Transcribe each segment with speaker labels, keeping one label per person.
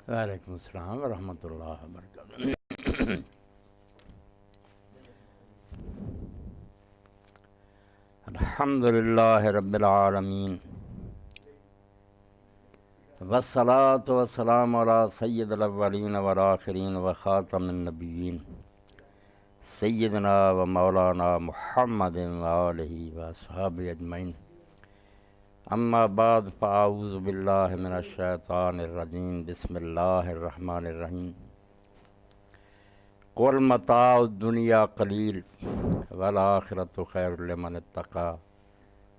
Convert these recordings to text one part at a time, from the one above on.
Speaker 1: وعلیکم السلام ورحمۃ اللہ وبرکاتہ۔ الحمد للہ رب العالمین والصلاة والسلام علی سید الاولین والآخرین وخاتم النبیین سیدنا و مولانا محمد وآلہ واصحابہ اجمعین، اما بعد فاعوذ باللہ من الشیطان الرجیم، بسم اللہ الرحمن الرحیم۔ قل متاع الدنیا قلیل والآخرۃ خیر لمن اتقی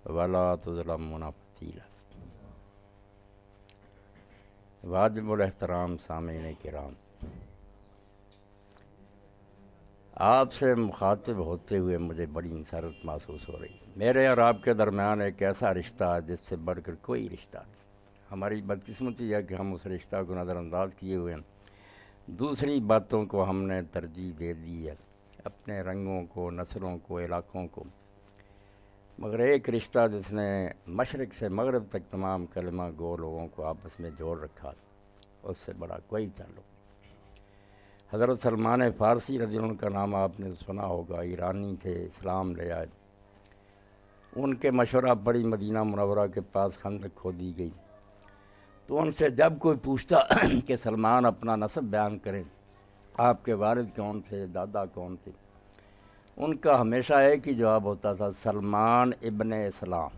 Speaker 1: ولا تظلمون فتیلا۔ واجب الاحترام سامعین کرام، آپ سے مخاطب ہوتے ہوئے مجھے بڑی مسرت محسوس ہو رہی ہے۔ میرے اور آپ کے درمیان ایک ایسا رشتہ ہے جس سے بڑھ کر کوئی رشتہ نہیں۔ ہماری بدقسمتی ہے کہ ہم اس رشتہ کو نظر انداز کیے ہوئے ہیں، دوسری باتوں کو ہم نے ترجیح دے دی ہے، اپنے رنگوں کو، نسلوں کو، علاقوں کو، مگر ایک رشتہ جس نے مشرق سے مغرب تک تمام کلمہ گو لوگوں کو آپس میں جوڑ رکھا، اس سے بڑا کوئی تعلق نہیں۔ حضرت سلمان فارسی رضی اللہ عنہ کا نام آپ نے سنا ہوگا، ایرانی تھے، اسلام لے آئے۔ ان کے مشورہ پڑی مدینہ منورہ کے پاس خندق کھودی گئی، تو ان سے جب کوئی پوچھتا کہ سلمان اپنا نسب بیان کریں، آپ کے والد کون تھے، دادا کون تھے، ان کا ہمیشہ ایک ہی جواب ہوتا تھا، سلمان ابن اسلام۔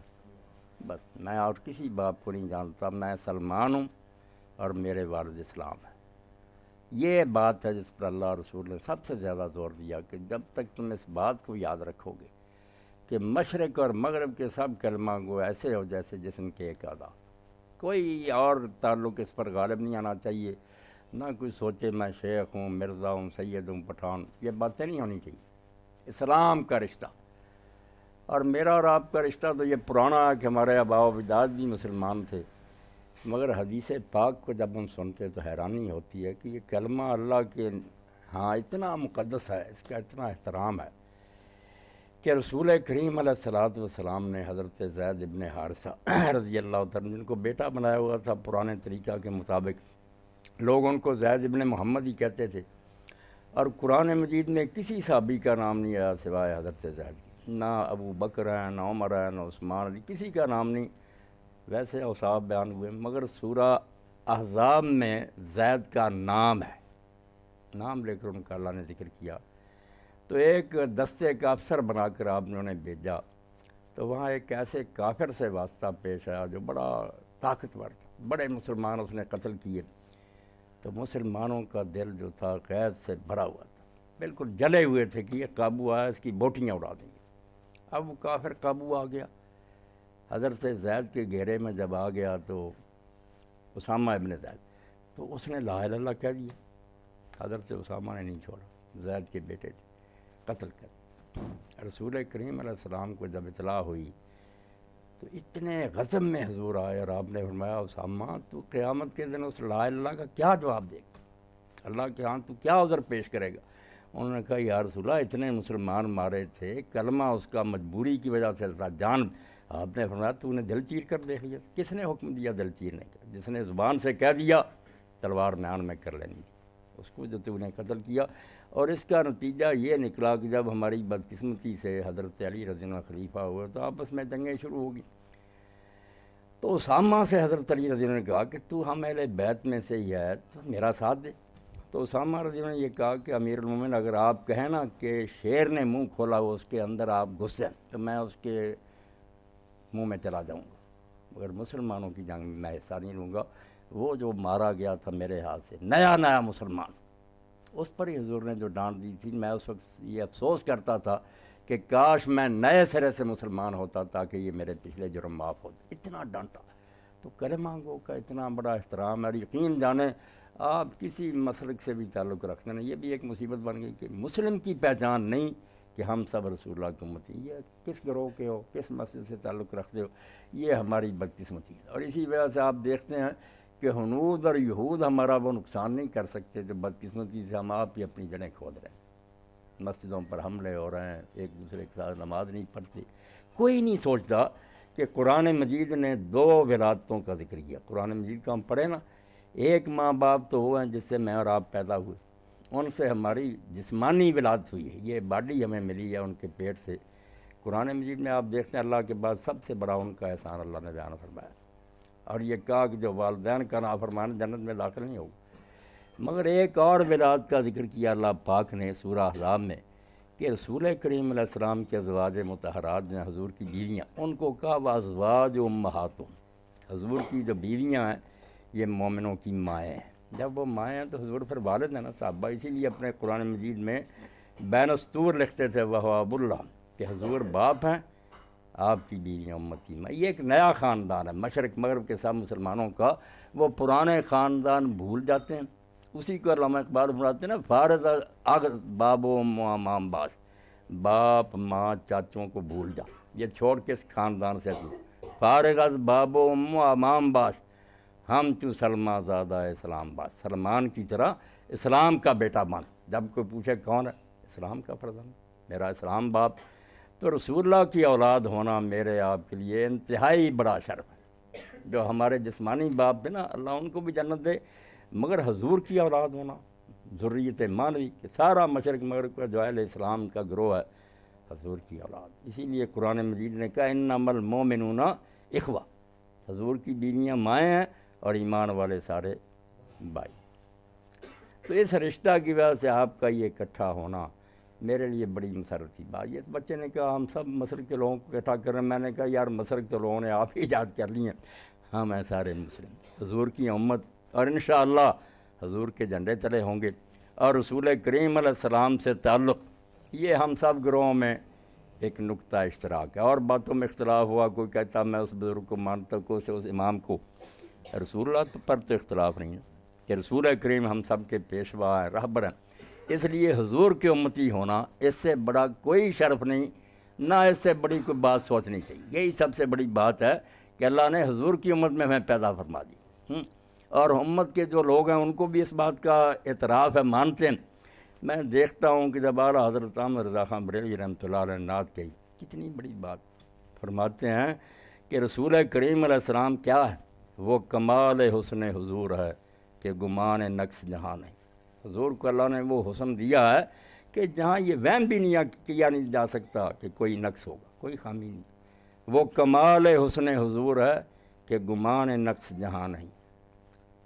Speaker 1: بس میں اور کسی باپ کو نہیں جانتا، میں سلمان ہوں اور میرے والد اسلام ہے۔ یہ بات ہے جس پر اللہ رسول نے سب سے زیادہ زور دیا کہ جب تک تم اس بات کو یاد رکھو گے کہ مشرق اور مغرب کے سب کلمہ گو ایسے ہو جیسے جسم کے ایک اعضاء، کوئی اور تعلق اس پر غالب نہیں آنا چاہیے۔ نہ کوئی سوچے میں شیخ ہوں، مرزا ہوں، سید ہوں، پٹھان، یہ باتیں نہیں ہونی چاہیے۔ اسلام کا رشتہ اور میرا اور آپ کا رشتہ تو یہ پرانا ہے کہ ہمارے آباء و اجداد بھی مسلمان تھے، مگر حدیث پاک کو جب ہم سنتے تو حیرانی ہوتی ہے کہ یہ کلمہ اللہ کے ہاں اتنا مقدس ہے، اس کا اتنا احترام ہے کہ رسول کریم علیہ الصلوۃ والسلام نے حضرت زید ابن حارثہ رضی اللہ تعالیٰ جن کو بیٹا بنایا ہوا تھا پرانے طریقہ کے مطابق، لوگ ان کو زید ابن محمد ہی کہتے تھے، اور قرآن مجید میں کسی صحابی کا نام نہیں آیا سوائے حضرت زید کی، نہ ابو بکر ہے، نہ عمر ہے، نہ عثمان علی، کسی کا نام نہیں۔ ویسے اوصاف بیان ہوئے مگر سورہ احزاب میں زید کا نام ہے، نام لے کر ان کا اللہ نے ذکر کیا، تو ایک دستے کا افسر بنا کر آپ نے انہیں بھیجا، تو وہاں ایک ایسے کافر سے واسطہ پیش آیا جو بڑا طاقتور تھا، بڑے مسلمان اس نے قتل کیے، تو مسلمانوں کا دل جو تھا غیظ سے بھرا ہوا تھا، بالکل جلے ہوئے تھے کہ یہ قابو آیا اس کی بوٹیاں اڑا دیں گے۔ اب وہ کافر قابو آ گیا، حضرت زید کے گھیرے میں جب آ گیا تو اسامہ ابن زید، تو اس نے لا الہ الا اللہ کہہ دیا، حضرت اسامہ نے نہیں چھوڑا، زید کے بیٹے تھے، قتل کر۔ رسول کریم علیہ السلام کو جب اطلاع ہوئی تو اتنے غضب میں حضور آئے اور آپ نے فرمایا، اسامہ تو قیامت کے دن اس لا الہ الا اللہ کا کیا جواب دے گا، اللہ کے ہاں تو کیا عذر پیش کرے گا؟ انہوں نے کہا یا رسول اللہ اتنے مسلمان مارے تھے، کلمہ اس کا مجبوری کی وجہ سے تھا، جان۔ آپ نے فرمایا تو انہیں دل چیر کر دیکھ لیا۔ کس نے حکم دیا دل چیرنے کا؟ جس نے زبان سے کہہ دیا تلوار میان میں کر لینی، اس کو جو تو انہیں قتل کیا۔ اور اس کا نتیجہ یہ نکلا کہ جب ہماری بدقسمتی سے حضرت علی رضی اللہ عنہ خلیفہ ہوئے تو آپس میں جنگیں شروع ہو گئی، تو اسامہ سے حضرت علی رضی اللہ عنہ نے کہا کہ تو ہم اہل بیت میں سے ہی ہے تو میرا ساتھ دے۔ تو اسامہ رضی اللہ عنہ نے یہ کہا کہ امیر المومن اگر آپ کہیں نا کہ شیر نے منہ کھولا ہو اس کے اندر آپ گھس جائیں تو میں اس کے منہ میں چلا جاؤں گا، مگر مسلمانوں کی جنگ میں حصہ نہیں لوں گا۔ وہ جو مارا گیا تھا میرے ہاتھ سے، نیا مسلمان، اس پر ہی حضور نے جو ڈانٹ دی تھی، میں اس وقت یہ افسوس کرتا تھا کہ کاش میں نئے سرے سے مسلمان ہوتا تاکہ یہ میرے پچھلے جرم معاف ہوتے، اتنا ڈانٹا۔ تو کلمہ گو کا اتنا بڑا احترام ہے، اور یقین جانیں آپ کسی مسلک سے بھی تعلق رکھتے ہیں، یہ بھی ایک مصیبت بن گئی کہ مسلم کی پہچان نہیں کہ ہم سب رسول اللہ کی امتی، یہ کس گروہ کے ہو، کس مسجد سے تعلق رکھتے ہو، یہ ہماری بدقسمتی ہے۔ اور اسی وجہ سے آپ دیکھتے ہیں کہ ہنود اور یہود ہمارا وہ نقصان نہیں کر سکتے جو بدقسمتی سے ہم آپ ہی اپنی جڑیں کھود رہے ہیں، مسجدوں پر حملے ہو رہے ہیں، ایک دوسرے کے ساتھ نماز نہیں پڑھتے۔ کوئی نہیں سوچتا کہ قرآن مجید نے دو ولادتوں کا ذکر کیا۔ قرآن مجید کا ہم پڑھیں نا، ایک ماں باپ تو وہ ہیں جس سے میں اور آپ پیدا ہوئے، ان سے ہماری جسمانی ولادت ہوئی ہے، یہ باڈی ہمیں ملی ہے ان کے پیٹ سے۔ قرآن مجید میں آپ دیکھتے ہیں اللہ کے بعد سب سے بڑا ان کا احسان اللہ نے بیان فرمایا، اور یہ کہا کہ جو والدین کا نافرمان جنت میں داخل نہیں ہوگا۔ مگر ایک اور ولادت کا ذکر کیا اللہ پاک نے سورہ احزاب میں کہ رسول کریم علیہ السلام کے ازواج مطہرات جو ہیں حضور کی بیویاں، ان کو کہا وازواج امہاتہم، حضور کی جو بیویاں ہیں یہ مومنوں کی مائیں ہیں۔ جب وہ مائیں ہیں تو حضور پھر والد ہیں نا صحابہ، اسی لیے اپنے قرآن مجید میں بین السطور لکھتے تھے وہاب اللہ، کہ حضور باپ ہیں، آپ کی بیویاں امت کی مائیں۔ یہ ایک نیا خاندان ہے، مشرق مغرب کے سب مسلمانوں کا، وہ پرانے خاندان بھول جاتے ہیں۔ اسی کو علامہ اقبال فرماتے ہیں نا، فارغ اگ باب و امام باش، باپ ماں چاچوں کو بھول جا، یہ چھوڑ کے اس خاندان سے فارغ از باب و امام باش، ہم تو سلمان زادہ اسلام باش، سلمان کی طرح اسلام کا بیٹا مان۔ جب کوئی پوچھے کون ہے، اسلام کا فرزند، میرا اسلام باپ۔ تو رسول اللہ کی اولاد ہونا میرے آپ کے لیے انتہائی بڑا شرف ہے۔ جو ہمارے جسمانی باپ تھے نا، اللہ ان کو بھی جنت دے، مگر حضور کی اولاد ہونا، ذریت مانوی، کہ سارا مشرق مغرب کا جو اہل اسلام کا گروہ ہے حضور کی اولاد۔ اسی لیے قرآن مجید نے کہا انما المؤمنون اخوہ، حضور کی بیویاں مائیں ہیں اور ایمان والے سارے بھائی۔ تو اس رشتہ کی وجہ سے آپ کا یہ اکٹھا ہونا میرے لیے بڑی مسرت کی بات۔ یہ بچے نے کہا ہم سب مصر کے لوگوں کو اکٹھا کر رہے ہیں، میں نے کہا یار مصر کے لوگوں نے آپ ہی ایجاد کر لی ہیں، ہم ہیں سارے مسلم، حضور کی امت، اور انشاءاللہ حضور کے جھنڈے تلے ہوں گے۔ اور رسول کریم علیہ السلام سے تعلق یہ ہم سب گروہوں میں ایک نقطہ اشتراک ہے۔ اور باتوں میں اختلاف ہوا، کوئی کہتا میں اس بزرگ کو مانتا ہوں، کوئی سے اس امام کو، رسول اللہ پر تو اختلاف نہیں ہے کہ رسول کریم ہم سب کے پیشوا ہیں، رہبر ہیں۔ اس لیے حضور کی امتی ہونا اس سے بڑا کوئی شرف نہیں، نہ اس سے بڑی کوئی بات سوچنی چاہیے۔ یہی سب سے بڑی بات ہے کہ اللہ نے حضور کی امت میں ہمیں پیدا فرما دی، اور امت کے جو لوگ ہیں ان کو بھی اس بات کا اعتراف ہے، مانتے ہیں۔ میں دیکھتا ہوں کہ جب اعلیٰ حضرت احمد رضا خان بریلوی رحمۃ اللہ علیہ نعت کہی، کتنی بڑی بات فرماتے ہیں کہ رسول کریم علیہ السلام کیا ہے، وہ کمال حسن حضور ہے کہ گمان نقص جہاں نہیں۔ حضور کو اللہ نے وہ حسن دیا ہے کہ جہاں یہ وہم بھی نہیں کیا نہیں جا سکتا کہ کوئی نقص ہوگا، کوئی خامی نہیں۔ وہ کمال حسن حضور ہے کہ گمان نقص جہاں نہیں،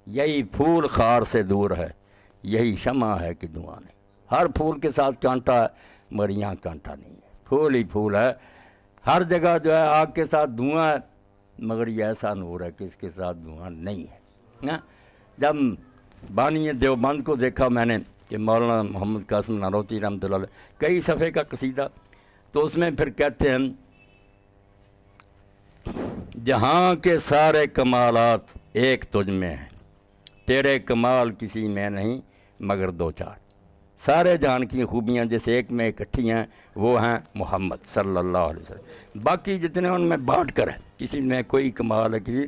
Speaker 1: یہی پھول خار سے دور ہے، یہی شمع ہے کہ دھواں نہیں۔ ہر پھول کے ساتھ کانٹا ہے، مگر یہاں کانٹا نہیں ہے، پھول ہی پھول ہے۔ ہر جگہ جو ہے آگ کے ساتھ دھواں ہے، مگر یہ ایسا نور ہے کہ اس کے ساتھ دھواں نہیں ہے۔ جب بانی دیوبند کو دیکھا میں نے کہ مولانا محمد قاسم نانوتوی رحمۃ اللہ علیہ کئی صفحے کا قصیدہ، تو اس میں پھر کہتے ہیں جہاں کے سارے کمالات ایک تجھ میں ہیں، تیرے کمال کسی میں نہیں مگر دو چار۔ سارے جہان کی خوبیاں جس ایک میں اکٹھی ہیں وہ ہیں محمد صلی اللہ علیہ وسلم، باقی جتنے ان میں بانٹ کر ہے، کسی میں کوئی کمال ہے کسی،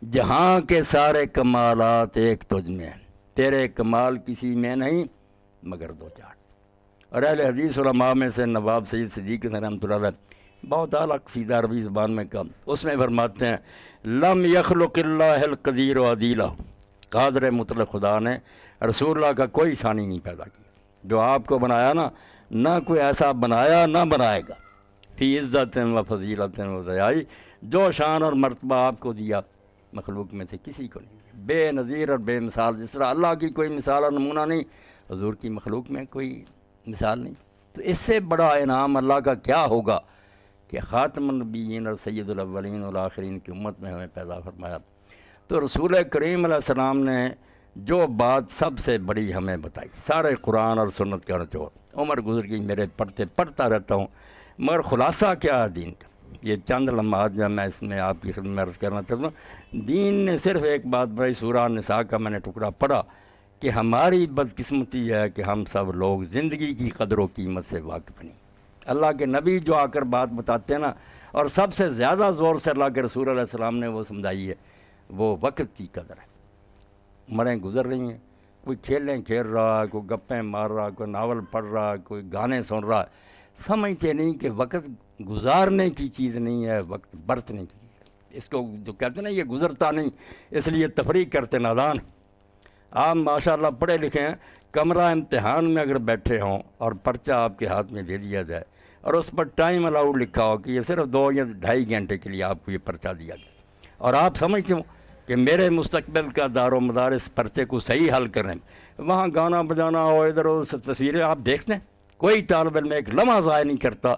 Speaker 1: جہاں کے سارے کمالات ایک تجھ میں ہیں، تیرے کمال کسی میں نہیں مگر دو چار۔ اور اہل حدیث علماء میں سے نواب سید صدیق رحمۃ اللہ علیہ بہت اعلیٰ قصیدہ عربی زبان میں کہا، اس میں فرماتے ہیں لم یخلق اللہ القدیر و عدیلہ، قادر مطلق خدا نے رسول اللہ کا کوئی ثانی نہیں پیدا کیا۔ جو آپ کو بنایا نا، نہ کوئی ایسا بنایا نہ بنائے گا، فی عزت و فضیلت و ضیائی، جو شان اور مرتبہ آپ کو دیا مخلوق میں سے کسی کو نہیں دیا، بے نظیر اور بے مثال۔ جس طرح اللہ کی کوئی مثال اور نمونہ نہیں، حضور کی مخلوق میں کوئی مثال نہیں۔ تو اس سے بڑا انعام اللہ کا کیا ہوگا کہ خاتم النبیین اور سید الاولین والآخرین کی امت میں ہمیں پیدا فرمایا۔ تو رسول کریم علیہ السلام نے جو بات سب سے بڑی ہمیں بتائی، سارے قرآن اور سنت کا نچوڑ، عمر گزر گئی میرے پڑھتا رہتا ہوں، مگر خلاصہ کیا ہے دین کا؟ یہ چند لمحات جب میں اس میں آپ کی خدمت میں عرض کرنا چاہتا ہوں، دین نے صرف ایک بات بڑی، سورہ نساء کا میں نے ٹکڑا پڑھا کہ ہماری بدقسمتی ہے کہ ہم سب لوگ زندگی کی قدر و قیمت سے واقف نہیں۔ اللہ کے نبی جو آ کر بات بتاتے ہیں نا، اور سب سے زیادہ زور سے اللہ کے رسول علیہ السلام نے وہ سمجھائی ہے، وہ وقت کی قدر ہے۔ عمریں گزر رہی ہیں، کوئی کھیلیں کھیل رہا ہے، کوئی گپیں مار رہا ہے، کوئی ناول پڑھ رہا ہے، کوئی گانے سن رہا ہے، سمجھتے نہیں کہ وقت گزارنے کی چیز نہیں ہے، وقت برتنے کی چیز ہے۔ اس کو جو کہتے ہیں نا یہ گزرتا نہیں، اس لیے تفریح کرتے نادان۔ آپ ماشاءاللہ پڑھے لکھے ہیں، کمرہ امتحان میں اگر بیٹھے ہوں اور پرچہ آپ کے ہاتھ میں دے دیا جائے اور اس پر ٹائم الاؤڈ لکھا ہو کہ یہ صرف 2 یا 2.5 گھنٹے کے لیے آپ کو یہ پرچہ دیا جائے، اور آپ سمجھتے ہو کہ میرے مستقبل کا دار و مدار اس پرچے کو صحیح حل کرنے میں، وہاں گانا بجانا ہو، ادھر ادھر تصویریں آپ دیکھتے ہیں، کوئی طالب علم ایک لمحہ ضائع نہیں کرتا،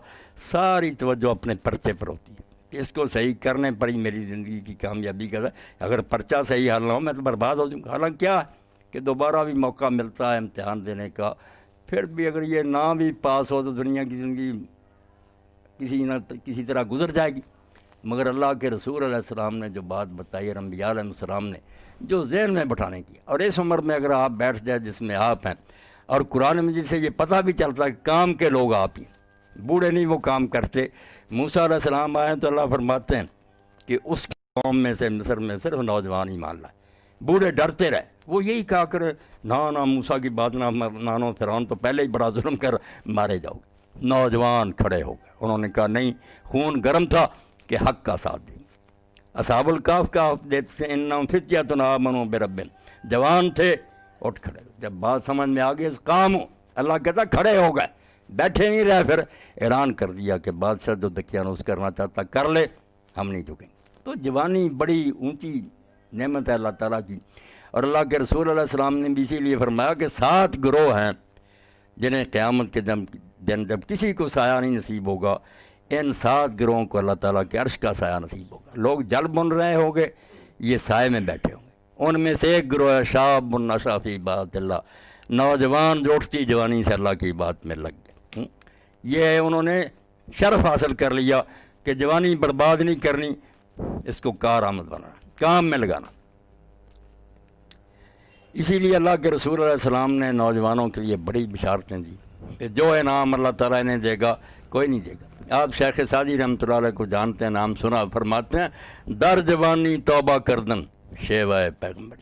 Speaker 1: ساری توجہ اپنے پرچے پر ہوتی ہے کہ اس کو صحیح کرنے پر ہی میری زندگی کی کامیابی کا ہے۔ اگر پرچہ صحیح حل نہ ہو میں تو برباد ہو جاؤں گا۔ حالانکہ کیا ہے کہ دوبارہ بھی موقع ملتا ہے امتحان دینے کا، پھر بھی اگر یہ نہ بھی پاس ہو تو دنیا کی زندگی کسی طرح گزر جائے گی۔ مگر اللہ کے رسول علیہ السلام نے جو بات بتائی اور انبیاء علیہ السلام نے جو ذہن میں بٹھانے کی، اور اس عمر میں اگر آپ بیٹھ جائے جس میں آپ ہیں، اور قرآن مجید سے یہ پتہ بھی چلتا ہے کہ کام کے لوگ آپ ہی، بوڑھے نہیں وہ کام کرتے۔ موسیٰ علیہ السلام آئے تو اللہ فرماتے ہیں کہ اس قوم میں سے مصر میں صرف نوجوان ایمان لائے، بوڑھے ڈرتے رہے، وہ یہی کہا کرے نہ موسیٰ کی بات نہ مانو، فرعون تو پہلے ہی بڑا ظلم کر مارے جاؤ گے۔ نوجوان کھڑے ہو گئے، انہوں نے کہا نہیں، خون گرم تھا کہ حق کا ساتھ دیں گے۔ اصحاب الکہف کا دیتے ہیں انہم فتیۃ آمنوا بربہم، جوان تھے، اٹھ کھڑے، جب بات سمجھ میں آگئی کام ہو، اللہ کہتا کھڑے ہو گئے، بیٹھے نہیں رہے، پھر اعلان کر دیا کہ بادشاہ جو دقیانوس کرنا چاہتا کر لے، ہم نہیں جھکیں گے۔ تو جوانی بڑی اونچی نعمت ہے اللہ تعالیٰ کی، اور اللہ کے رسول علیہ السلام نے بھی اسی لیے فرمایا کہ 7 گروہ ہیں جنہیں قیامت کے دن جب کسی کو سایہ نہیں نصیب ہوگا، ان 7 گروہوں کو اللہ تعالیٰ کے عرش کا سایہ نصیب ہوگا۔ لوگ جل بن رہے ہوں گے، یہ سائے میں بیٹھے ہوں گے۔ ان میں سے ایک گروہ ہے شاب نشأ فی عبادۃ اللہ، نوجوان جو اٹھتی جوانی سے اللہ کی بات میں لگ گئے۔ یہ انہوں نے شرف حاصل کر لیا کہ جوانی برباد نہیں کرنی، اس کو کارآمد بنانا، کام میں لگانا۔ اسی لیے اللہ کے رسول علیہ السلام نے نوجوانوں کے لیے بڑی بشارتیں دی کہ جو انعام اللہ تعالیٰ انہیں دے گا کوئی نہیں دے گا۔ آپ شیخ سعدی رحمۃ اللہ علیہ کو جانتے ہیں، نام سنا، فرماتے ہیں در جوانی توبہ کردن شیوہ پیغمبری۔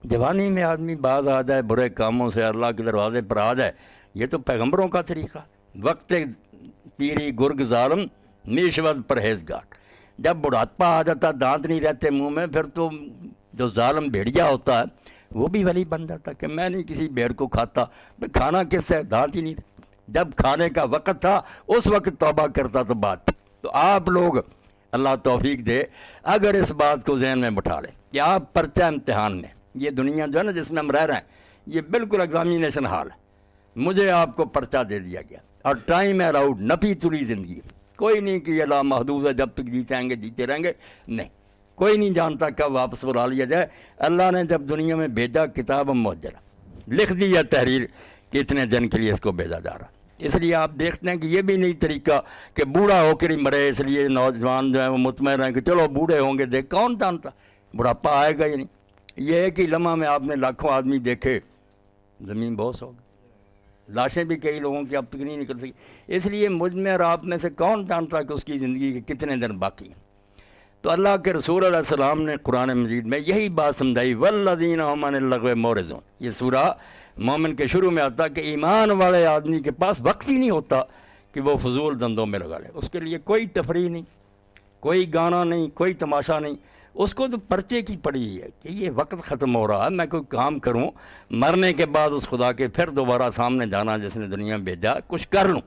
Speaker 1: جوانی میں آدمی باز آ جائے برے کاموں سے، اللہ کے دروازے پر آ جائے، یہ تو پیغمبروں کا طریقہ۔ وقت پیری گرگ ظالم میشود پرہیزگار، جب بڑھاپا آ جاتا، دانت نہیں رہتے منہ میں، پھر تو جو ظالم بھیڑیا ہوتا ہے وہ بھی ولی بن جاتا کہ میں نہیں کسی بھیڑ کو کھاتا، کھانا کس سے، دانت ہی نہیں رہتا۔ جب کھانے کا وقت تھا اس وقت توبہ کرتا تو بات تھی۔ تو آپ لوگ اللہ توفیق دے اگر اس بات کو ذہن میں بٹھا لیں کہ آپ پرچہ امتحان میں، یہ دنیا جو ہے نا جس میں ہم رہ رہے ہیں یہ بالکل ایگزامینیشن ہال ہے۔ مجھے آپ کو پرچہ دے دیا گیا اور ٹائم الاؤڈ، نفی تری زندگی، کوئی نہیں کہ یہ لامحدود ہے جب تک جیتے جیتے رہیں گے، نہیں، کوئی نہیں جانتا کب واپس بلا لیا جائے۔ اللہ نے جب دنیا میں بھیجا کتاب موجرہ لکھ دی ہے تحریر کہ اتنے دن کے لیے اس کو بھیجا جا رہا۔ اس لیے آپ دیکھتے ہیں کہ یہ بھی نہیں طریقہ کہ بوڑھا ہو کر ہی مرے، اس لیے نوجوان جو ہیں وہ مطمئن ہیں کہ چلو بوڑھے ہوں گے، دیکھ کون جانتا بڑھاپا آئے گا ہی نہیں۔ یہ ایک ہی لمحہ میں آپ نے لاکھوں آدمی دیکھے، زمین بہت ہو گئی، لاشیں بھی کئی لوگوں کی اب تک نہیں نکل سکی۔ اس لیے مجھ میں اور آپ میں سے کون جانتا کہ اس کی زندگی کے کتنے دن باقی ہیں۔ تو اللہ کے رسول علیہ السلام نے قرآن مجید میں یہی بات سمجھائی، والذین هم عن اللغو معرضون۔ یہ سورہ مومن کے شروع میں آتا کہ ایمان والے آدمی کے پاس وقت ہی نہیں ہوتا کہ وہ فضول دندوں میں لگا لے، اس کے لیے کوئی تفریح نہیں، کوئی گانا نہیں، کوئی تماشا نہیں، اس کو تو پرچے کی پڑی ہے کہ یہ وقت ختم ہو رہا ہے، میں کوئی کام کروں، مرنے کے بعد اس خدا کے پھر دوبارہ سامنے جانا جس نے دنیا میں بھیجا، کچھ کر لوں۔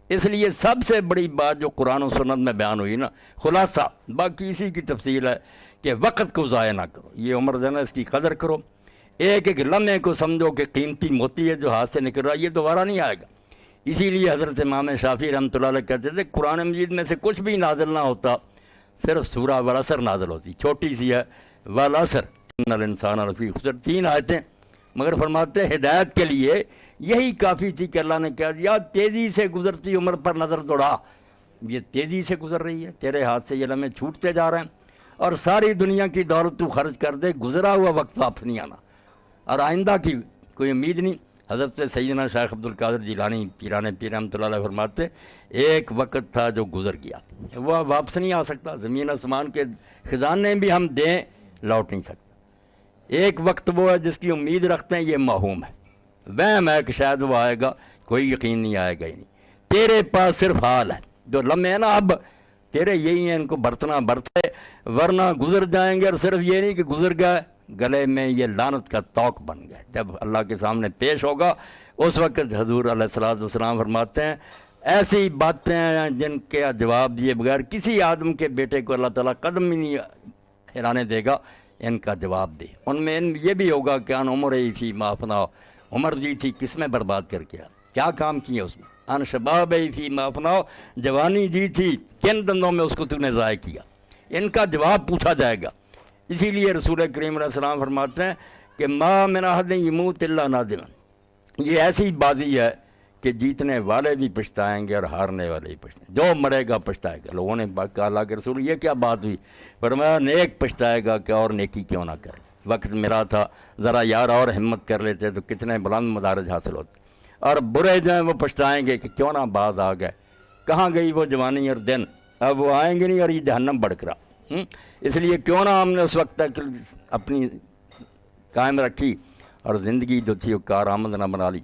Speaker 1: اس لیے سب سے بڑی بات جو قرآن و سنت میں بیان ہوئی نا، خلاصہ، باقی اسی کی تفصیل ہے کہ وقت کو ضائع نہ کرو، یہ عمر جو ہے نا اس کی قدر کرو، ایک ایک لمحے کو سمجھو کہ قیمتی موتی ہے جو ہاتھ سے نکل رہا ہے، یہ دوبارہ نہیں آئے گا۔ اسی لیے حضرت امام شافعی رحمۃ اللہ علیہ کہتے تھے قرآن مجید میں سے کچھ بھی نازل نہ ہوتا، صرف سورہ والعصر نازل ہوتی، چھوٹی سی ہے، والعصر ان الانسان لفی خسر، 3 آیتیں، مگر فرماتے ہدایت کے لیے یہی کافی تھی کہ اللہ نے کہہ دیا تیزی سے گزرتی عمر پر نظر دوڑا، یہ تیزی سے گزر رہی ہے، تیرے ہاتھ سے یہ لمحے چھوٹتے جا رہے ہیں، اور ساری دنیا کی دولت تو خرچ کر دے، گزرا ہوا وقت واپس نہیں آنا، اور آئندہ کی کوئی امید نہیں۔ حضرت سیدنا شیخ عبد القادر جیلانی پیران پیر رحمۃ اللہ علیہ فرماتے ایک وقت تھا جو گزر گیا، وہ واپس نہیں آ سکتا، زمین آسمان کے خزانے بھی ہم دیں لوٹ نہیں سکتا۔ ایک وقت وہ ہے جس کی امید رکھتے ہیں، یہ موہوم ہے، وہم ہے کہ شاید وہ آئے گا، کوئی یقین نہیں آئے گا ہی نہیں۔ تیرے پاس صرف حال ہے، جو لمحے نا اب تیرے یہی ہیں، ان کو برتنا برتے ورنہ گزر جائیں گے۔ اور صرف یہ نہیں کہ گزر گئے، گلے میں یہ لعنت کا توق بن گئے۔ جب اللہ کے سامنے پیش ہوگا اس وقت حضور علیہ الصلوۃ والسلام فرماتے ہیں ایسی باتیں ہیں جن کے جواب دیے بغیر کسی آدم کے بیٹے کو اللہ تعالیٰ قدم ہی نہیں ہلانے دے گا، ان کا جواب دے۔ ان میں یہ بھی ہوگا کہ ان عمر ہی تھی معافنا، عمر جی تھی کس میں برباد کر کے کیا کام کیے اس میں؟ ان شباب ہی فی معافنا، جوانی جی تھی کن دندوں میں اس کو تو نے ضائع کیا؟ ان کا جواب پوچھا جائے گا۔ اسی لیے رسول کریم علیہ السلام فرماتے ہیں کہ ما من احد یموت الا نادما، یہ ایسی بازی ہے کہ جیتنے والے بھی پچھتائیں گے اور ہارنے والے بھی پچھتائیں گے، جو مرے گا پچھتائے گا۔ لوگوں نے کہا اللہ کے رسول یہ کیا بات ہوئی؟ فرمایا نیک پچھتائے گا کہ اور نیکی کیوں نہ کرے، وقت ملا تھا ذرا یار اور ہمت کر لیتے تو کتنے بلند مدارج حاصل ہوتے، اور برے جائیں وہ پچھتائیں گے کہ کیوں نہ باز آ گئے، کہاں گئی وہ جوانی اور دن، اب وہ آئیں گے نہیں اور یہ جہنم بڑک رہا۔ اس لیے کیوں نہ ہم نے اس وقت تک اپنی قائم رکھی اور زندگی جو تھی وہ کارآمد نہ بنا لی۔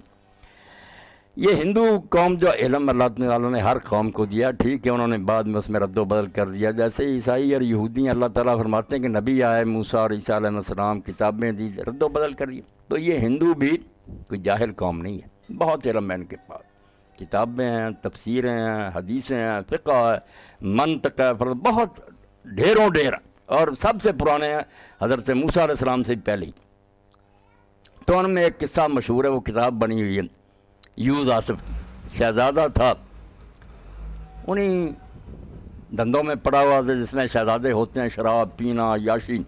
Speaker 1: یہ ہندو قوم جو علم اللہ تعالیٰ نے ہر قوم کو دیا، ٹھیک ہے انہوں نے بعد میں اس میں رد و بدل کر دیا، جیسے عیسائی اور یہودی اللہ تعالیٰ فرماتے ہیں کہ نبی آئے موسیٰ اور عیسیٰ علیہ السلام کتابیں دی، رد و بدل کر دیا۔ تو یہ ہندو بھی کوئی جاہل قوم نہیں ہے، بہت علم ہے ان کے پاس، کتابیں ہیں، تفسیریں ہیں، حدیثیں ہیں، فقہ ہے، منطق ہے، بہت ڈھیروں ڈھیر، اور سب سے پرانے ہیں حضرت موسیٰ علیہ السلام سے پہلے ہی۔ تو ان میں ایک قصہ مشہور ہے، وہ کتاب بنی ہوئی ہے، یوز آصف شہزادہ تھا، انہیں دندوں میں پڑا ہوا تھا جس میں شہزادے ہوتے ہیں، شراب پینا، عیاشی۔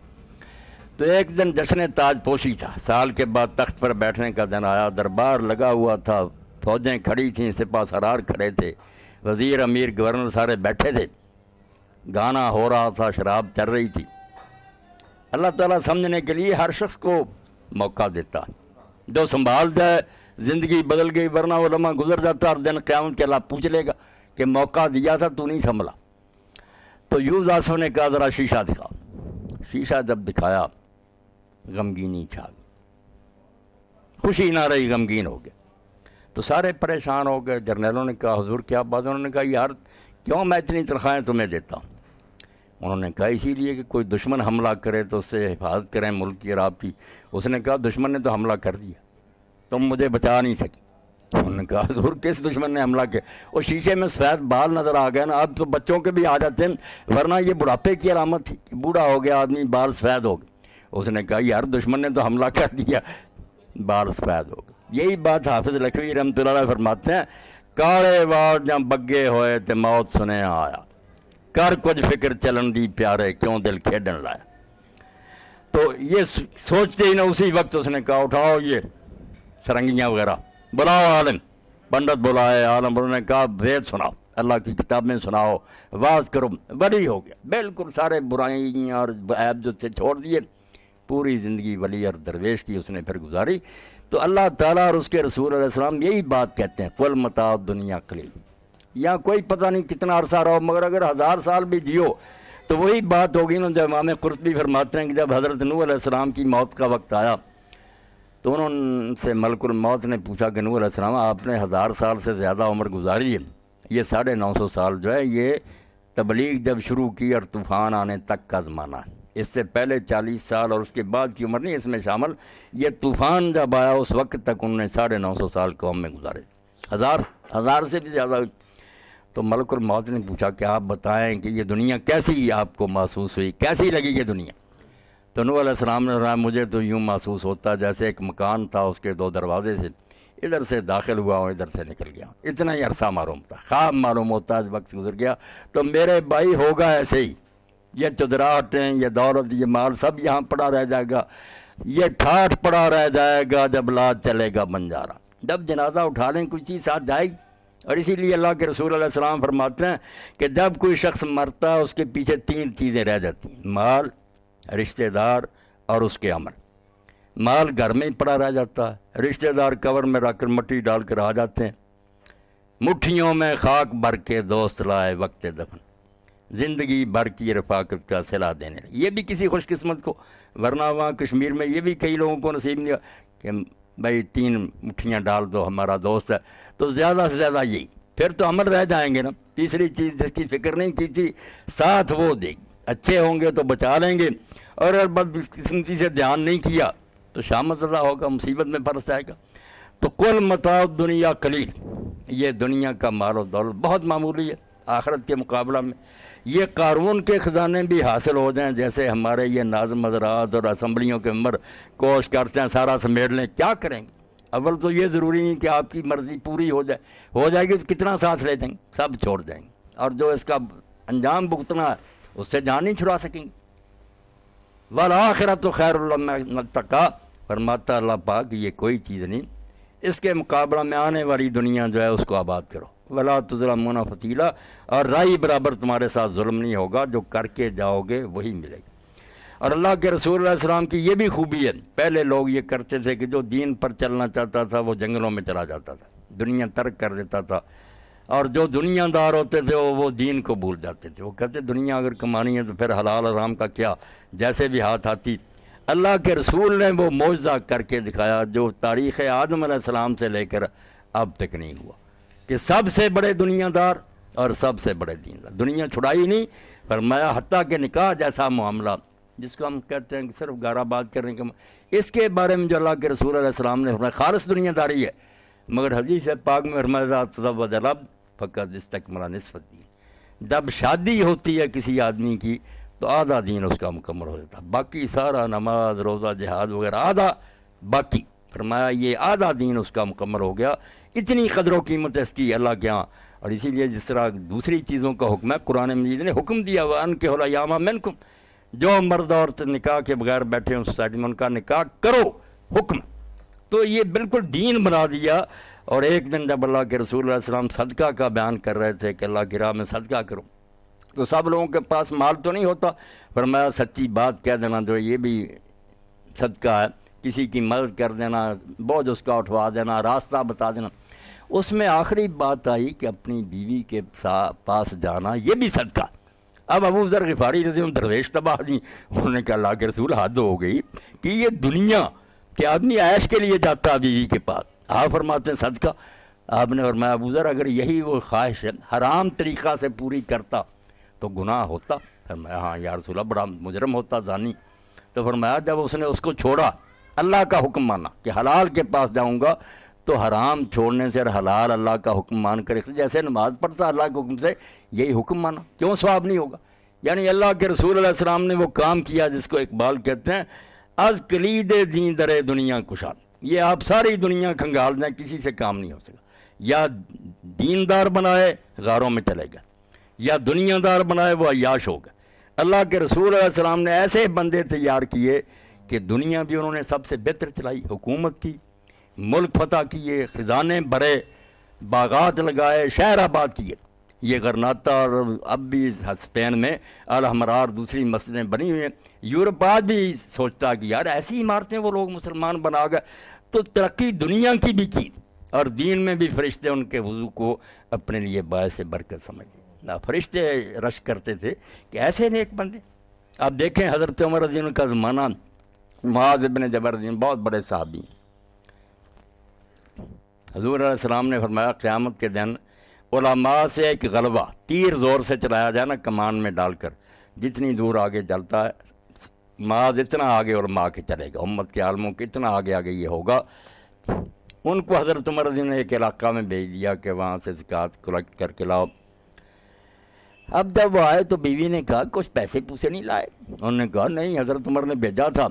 Speaker 1: تو ایک دن جشن تاج پوشی تھا، سال کے بعد تخت پر بیٹھنے کا دن آیا، دربار لگا ہوا تھا، فوجیں کھڑی تھیں، سپہ سالار کھڑے تھے، وزیر امیر گورنر سارے بیٹھے تھے، گانا ہو رہا تھا، شراب چل رہی تھی۔ اللہ تعالیٰ سمجھنے کے لیے ہر شخص کو موقع دیتا، جو سنبھال جائے زندگی بدل گئی، ورنہ وہ لمحہ گزر جاتا اور دن قیامت کے اللہ پوچھ لے گا کہ موقع دیا تھا تو نہیں سنبھلا۔ تو یوز آصف نے کہا ذرا شیشہ دکھا، شیشہ جب دکھایا غمگینی چھا گئی، خوشی نہ رہی، غمگین ہو گئے۔ تو سارے پریشان ہو گئے، جرنیلوں نے کہا حضور کیا بات؟ انہوں نے کہا یار کیوں میں اتنی تنخواہیں تمہیں دیتا ہوں؟ انہوں نے کہا اسی لیے کہ کوئی دشمن حملہ کرے تو اس سے حفاظت کریں ملک کی اور آپ کی۔ اس نے کہا دشمن نے تو حملہ کر دیا، تم مجھے بچا نہیں سکی۔ انہوں نے کہا حضور کس دشمن نے حملہ کیا؟ وہ شیشے میں سفید بال نظر آ گئے نا، اب تو بچوں کے بھی آ جاتے ہیں، ورنہ یہ بڑھاپے کی علامت تھی کہ بوڑھا ہو گیا آدمی، بال سفید ہو گئے۔ اس نے کہا یار دشمن نے تو حملہ کر دیا، بال سفید ہو گئے۔ یہی بات حافظ لکھوی رحمۃ اللہ علیہ فرماتے ہیں، کالے وال جہاں بگے ہوئے تے موت سنے آیا، کر کچھ فکر چلن دی پیارے کیوں دل کھیڈن لایا۔ تو یہ سوچتے ہی نا اسی وقت اس نے کہا اٹھاؤ یہ سرنگیاں وغیرہ، بلاؤ عالم، پنڈت بلائے، عالم انہوں نے کہا وید سناؤ، اللہ کی کتابیں سناؤ، واز کرو، ولی ہو گیا، بالکل سارے برائیاں اور عیب جو سے چھوڑ دیے، پوری زندگی ولی اور درویش کی اس نے پھر گزاری۔ تو اللہ تعالیٰ اور اس کے رسول علیہ السلام یہی بات کہتے ہیں، قل متاع الدنیا قلیل، یا کوئی پتہ نہیں کتنا عرصہ رہو، مگر اگر 1000 سال بھی جیو تو وہی بات ہوگی نا جب امام قرطبی فرماتے ہیں کہ جب حضرت نوح علیہ السلام کی موت کا وقت آیا تو انہوں سے ملک الموت نے پوچھا کہ نوح علیہ السلام آپ نے 1000 سال سے زیادہ عمر گزاری ہے، یہ 950 سال جو ہے یہ تبلیغ جب شروع کی اور طوفان آنے تک کا زمانہ ہے، اس سے پہلے 40 سال اور اس کے بعد کی عمر نہیں اس میں شامل، یہ طوفان جب آیا اس وقت تک انہوں نے 950 سال قوم میں گزارے، 1000 سے بھی زیادہ۔ تو ملک الموت نے پوچھا کہ آپ بتائیں کہ یہ دنیا کیسی آپ کو محسوس ہوئی، کیسی لگی یہ دنیا؟ تو نوح علیہ السلام نے کہا مجھے تو یوں محسوس ہوتا جیسے ایک مکان تھا، اس کے 2 دروازے تھے، ادھر سے داخل ہوا ہوں ادھر سے نکل گیا، اتنا ہی عرصہ معلوم تھا، خواب معلوم ہوتا ہے وقت گزر گیا۔ تو میرے بھائی ہوگا ایسے ہی، یہ چدراہٹیں، یہ دولت، یہ مال سب یہاں پڑا رہ جائے گا، یہ ٹھاٹھ پڑا رہ جائے گا جب لاد چلے گا بنجارا، جب جنازہ اٹھا لیں کوئی چیز ساتھ جائے گی۔ اور اسی لیے اللہ کے رسول علیہ السلام فرماتے ہیں کہ جب کوئی شخص مرتا ہے اس کے پیچھے 3 چیزیں رہ جاتی ہیں، مال، رشتہ دار اور اس کے عمل۔ مال گھر میں ہی پڑا رہ جاتا ہے، رشتہ دار قبر میں رکھ کر مٹی ڈال کر آ جاتے ہیں، مٹھیوں میں خاک بھر کے دوست لائے وقت دفن، زندگی بھر کی رفاقت کا صلہ دینے لگے۔ یہ بھی کسی خوش قسمت کو، ورنہ وہاں کشمیر میں یہ بھی کئی لوگوں کو نصیب نہیں کہ بھائی 3 مٹھیاں ڈال دو ہمارا دوست ہے، تو زیادہ سے زیادہ یہی پھر تو امر رہ جائیں گے نا۔ تیسری چیز جس کی فکر نہیں کی تھی، ساتھ وہ دے گی، اچھے ہوں گے تو بچا لیں گے، اور اگر بدقسمتی سے دھیان نہیں کیا تو شامت زدہ ہوگا، مصیبت میں پھنس جائے گا۔ تو کل متاع دنیا قلیل، یہ دنیا کا مال و دولت بہت معمولی ہے آخرت کے مقابلہ میں۔ یہ قارون کے خزانے بھی حاصل ہو جائیں، جیسے ہمارے یہ ناظم حضرات اور اسمبلیوں کے ممبر کوشش کرتے ہیں سارا سمیٹ لیں، کیا کریں گے؟ اول تو یہ ضروری نہیں کہ آپ کی مرضی پوری ہو جائے گی تو کتنا ساتھ لے دیں گے؟ سب چھوڑ دیں گے، اور جو اس کا انجام بھگتنا ہے اس سے جان نہیں چھڑا سکیں گے۔ والآخرۃ خیر لمن اتقی، فرماتا اللہ پاک یہ کوئی چیز نہیں، اس کے مقابلہ میں آنے والی دنیا جو ہے اس کو آباد کرو۔ ولا تظلمون فتیلا، اور رائی برابر تمہارے ساتھ ظلم نہیں ہوگا، جو کر کے جاؤ گے وہی ملے گا۔ اور اللہ کے رسول علیہ السلام کی یہ بھی خوبی ہے، پہلے لوگ یہ کرتے تھے کہ جو دین پر چلنا چاہتا تھا وہ جنگلوں میں چلا جاتا تھا، دنیا ترک کر دیتا تھا، اور جو دنیا دار ہوتے تھے وہ دین کو بھول جاتے تھے۔ وہ کہتے دنیا اگر کمانی ہے تو پھر حلال حرام کا کیا، جیسے بھی ہاتھ آتی۔ اللہ کے رسول نے وہ معجزہ کر کے دکھایا جو تاریخ آدم علیہ السلام سے لے کر اب تک نہیں ہوا، کہ سب سے بڑے دنیا دار اور سب سے بڑے دین دار، دنیا چھڑائی نہیں، فرمایا حتیٰ کہ نکاح جیسا معاملہ جس کو ہم کہتے ہیں کہ صرف گارہ بات کرنے کا، اس کے بارے میں جو اللہ کے رسول علیہ السلام نے فرمایا خالص دنیا داری ہے، مگر حدیث پاک میں فرمایا تزوج العبد فقد استکمل نصف الدین، جب شادی ہوتی ہے کسی آدمی کی تو آدھا دین اس کا مکمل ہو جاتا ہے، باقی سارا نماز روزہ جہاد وغیرہ آدھا باقی، فرمایا یہ آدھا دین اس کا مکمل ہو گیا۔ اتنی قدر و قیمت اس کی اللہ کے ہاں، اور اسی لیے جس طرح دوسری چیزوں کا حکم ہے، قرآن مجید نے حکم دیا وَأَنكِحُوا الْأَيَامَ مِنكُمْ، جو مرد عورت نکاح کے بغیر بیٹھے ہیں سوسائٹی میں ان کا نکاح کرو، حکم۔ تو یہ بالکل دین بنا دیا۔ اور ایک دن جب اللہ کے رسول علیہ السلام صدقہ کا بیان کر رہے تھے کہ اللہ کی راہ میں صدقہ کرو، تو سب لوگوں کے پاس مال تو نہیں ہوتا، فرمایا سچی بات کہہ دینا جو یہ بھی صدقہ ہے، کسی کی مدد کر دینا، بوجھ اس کا اٹھوا دینا، راستہ بتا دینا۔ اس میں آخری بات آئی کہ اپنی بیوی کے پاس جانا، یہ بھی صدقہ۔ اب ابو ذر غفاری رضی اللہ عنہ درویش تباہ نہیں، انہوں نے کہا اللہ کے رسول حد ہو گئی کہ یہ دنیا کہ آدمی عیش کے لیے جاتا بیوی کے پاس، آپ فرماتے ہیں صدقہ۔ آپ نے فرمایا ابو ذر اگر یہی وہ خواہش ہے حرام طریقہ سے پوری کرتا تو گناہ ہوتا؟ فرمایا ہاں یا رسول اللہ بڑا مجرم ہوتا، زانی۔ تو فرمایا جب اس نے اس کو چھوڑا، اللہ کا حکم مانا کہ حلال کے پاس جاؤں گا، تو حرام چھوڑنے سے حلال اللہ کا حکم مان کر، جیسے نماز پڑھتا اللہ کے حکم سے، یہی حکم مانا، کیوں ثواب نہیں ہوگا؟ یعنی اللہ کے رسول علیہ السلام نے وہ کام کیا جس کو اقبال کہتے ہیں از کلید دین در دنیا کشاد، یہ آپ ساری دنیا کھنگال دیں کسی سے کام نہیں ہو سکا، یا دیندار بنائے غاروں میں چلے گا، یا دنیا دار بنائے وہ عیاش ہوگا۔ اللہ کے رسول علیہ السلام نے ایسے بندے تیار کیے کہ دنیا بھی انہوں نے سب سے بہتر چلائی، حکومت کی، ملک فتح کیے، خزانے بھرے، باغات لگائے، شہر آباد کیے۔ یہ غرناطہ اور اب بھی اسپین میں الحمرار دوسری مسجدیں بنی ہوئی ہیں۔ یورپ آج بھی سوچتا کہ یار ایسی عمارتیں وہ لوگ مسلمان بنا گئے، تو ترقی دنیا کی بھی کی، اور دین میں بھی فرشتے ان کے وضو کو اپنے لیے باعث برکت سمجھے۔ فرشتے رش کرتے تھے کہ ایسے نیک بندے۔ آپ دیکھیں حضرت عمر رضی اللہ عنہ کا زمانہ، معاذ بن جبل رضی اللہ عنہ بہت بڑے صحابی ہیں۔ حضور علیہ السلام نے فرمایا قیامت کے دن علماء سے ایک غلبہ تیر زور سے چلایا جائے نا کمان میں ڈال کر، جتنی دور آگے چلتا ہے معاذ اتنا آگے علماء کے چلے گا، امت کے عالموں کے اتنا آگے آگے یہ ہوگا۔ ان کو حضرت عمر رضی اللہ عنہ نے ایک علاقہ میں بھیج دیا کہ وہاں سے زکوٰۃ کلیکٹ کر کے لاؤ۔ اب جب وہ آئے تو بیوی نے کہا کچھ پیسے پوسے نہیں لائے؟ انہوں نے کہا نہیں، حضرت عمر نے بھیجا تھا۔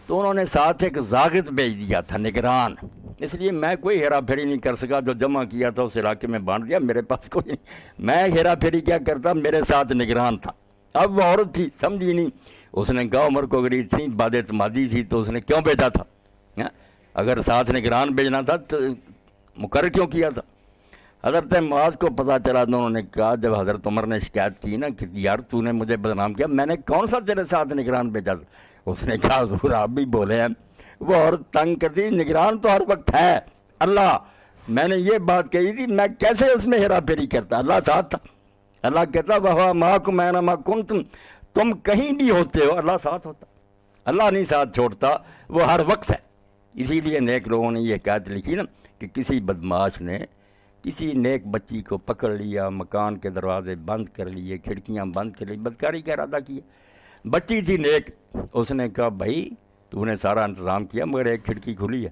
Speaker 1: تو انہوں نے ساتھ ایک ضابط بھیج دیا تھا، نگران، اس لیے میں کوئی ہیرا پھیری نہیں کر سکا، جو جمع کیا تھا اس علاقے میں بانٹ دیا، میرے پاس کوئی نہیں، میں ہیرا پھیری کیا کرتا، میرے ساتھ نگران تھا۔ اب وہ عورت تھی، سمجھی نہیں، اس نے کہا عمر کو اگر اتنی باد اعتمادی تھی تو اس نے کیوں بھیجا تھا؟ اگر ساتھ نگران بھیجنا تھا تو مقرر کیوں کیا تھا؟ حضرت معاذ کو پتہ چلا تو انہوں نے کہا جب حضرت عمر نے شکایت کی نا کہ یار تو نے مجھے بدنام کیا، میں نے کون سا تیرے ساتھ نگران بھیجا تھا؟ اس نے کہا حضور آپ بھی بولے ہیں، وہ عورت تنگ کرتی، نگران تو ہر وقت ہے اللہ، میں نے یہ بات کہی تھی، میں کیسے اس میں ہیرا پھیری کرتا؟ اللہ ساتھ تھا۔ اللہ کہتا وَهُوَ مَعَكُمْ أَيْنَمَا كُنتُمْ، تم کہیں بھی ہوتے ہو اللہ ساتھ ہوتا، اللہ نہیں ساتھ چھوڑتا، وہ ہر وقت ہے۔ اسی لیے نیک لوگوں نے یہ حکایت لکھی نا کہ کسی بدماش نے کسی نیک بچی کو پکڑ لیا، مکان کے دروازے بند کر لیے، کھڑکیاں بند کر لی، بدکاری کا ارادہ کیا۔ بچی تھی نیک، اس نے کہا بھائی تو نے سارا انتظام کیا مگر ایک کھڑکی کھلی ہے۔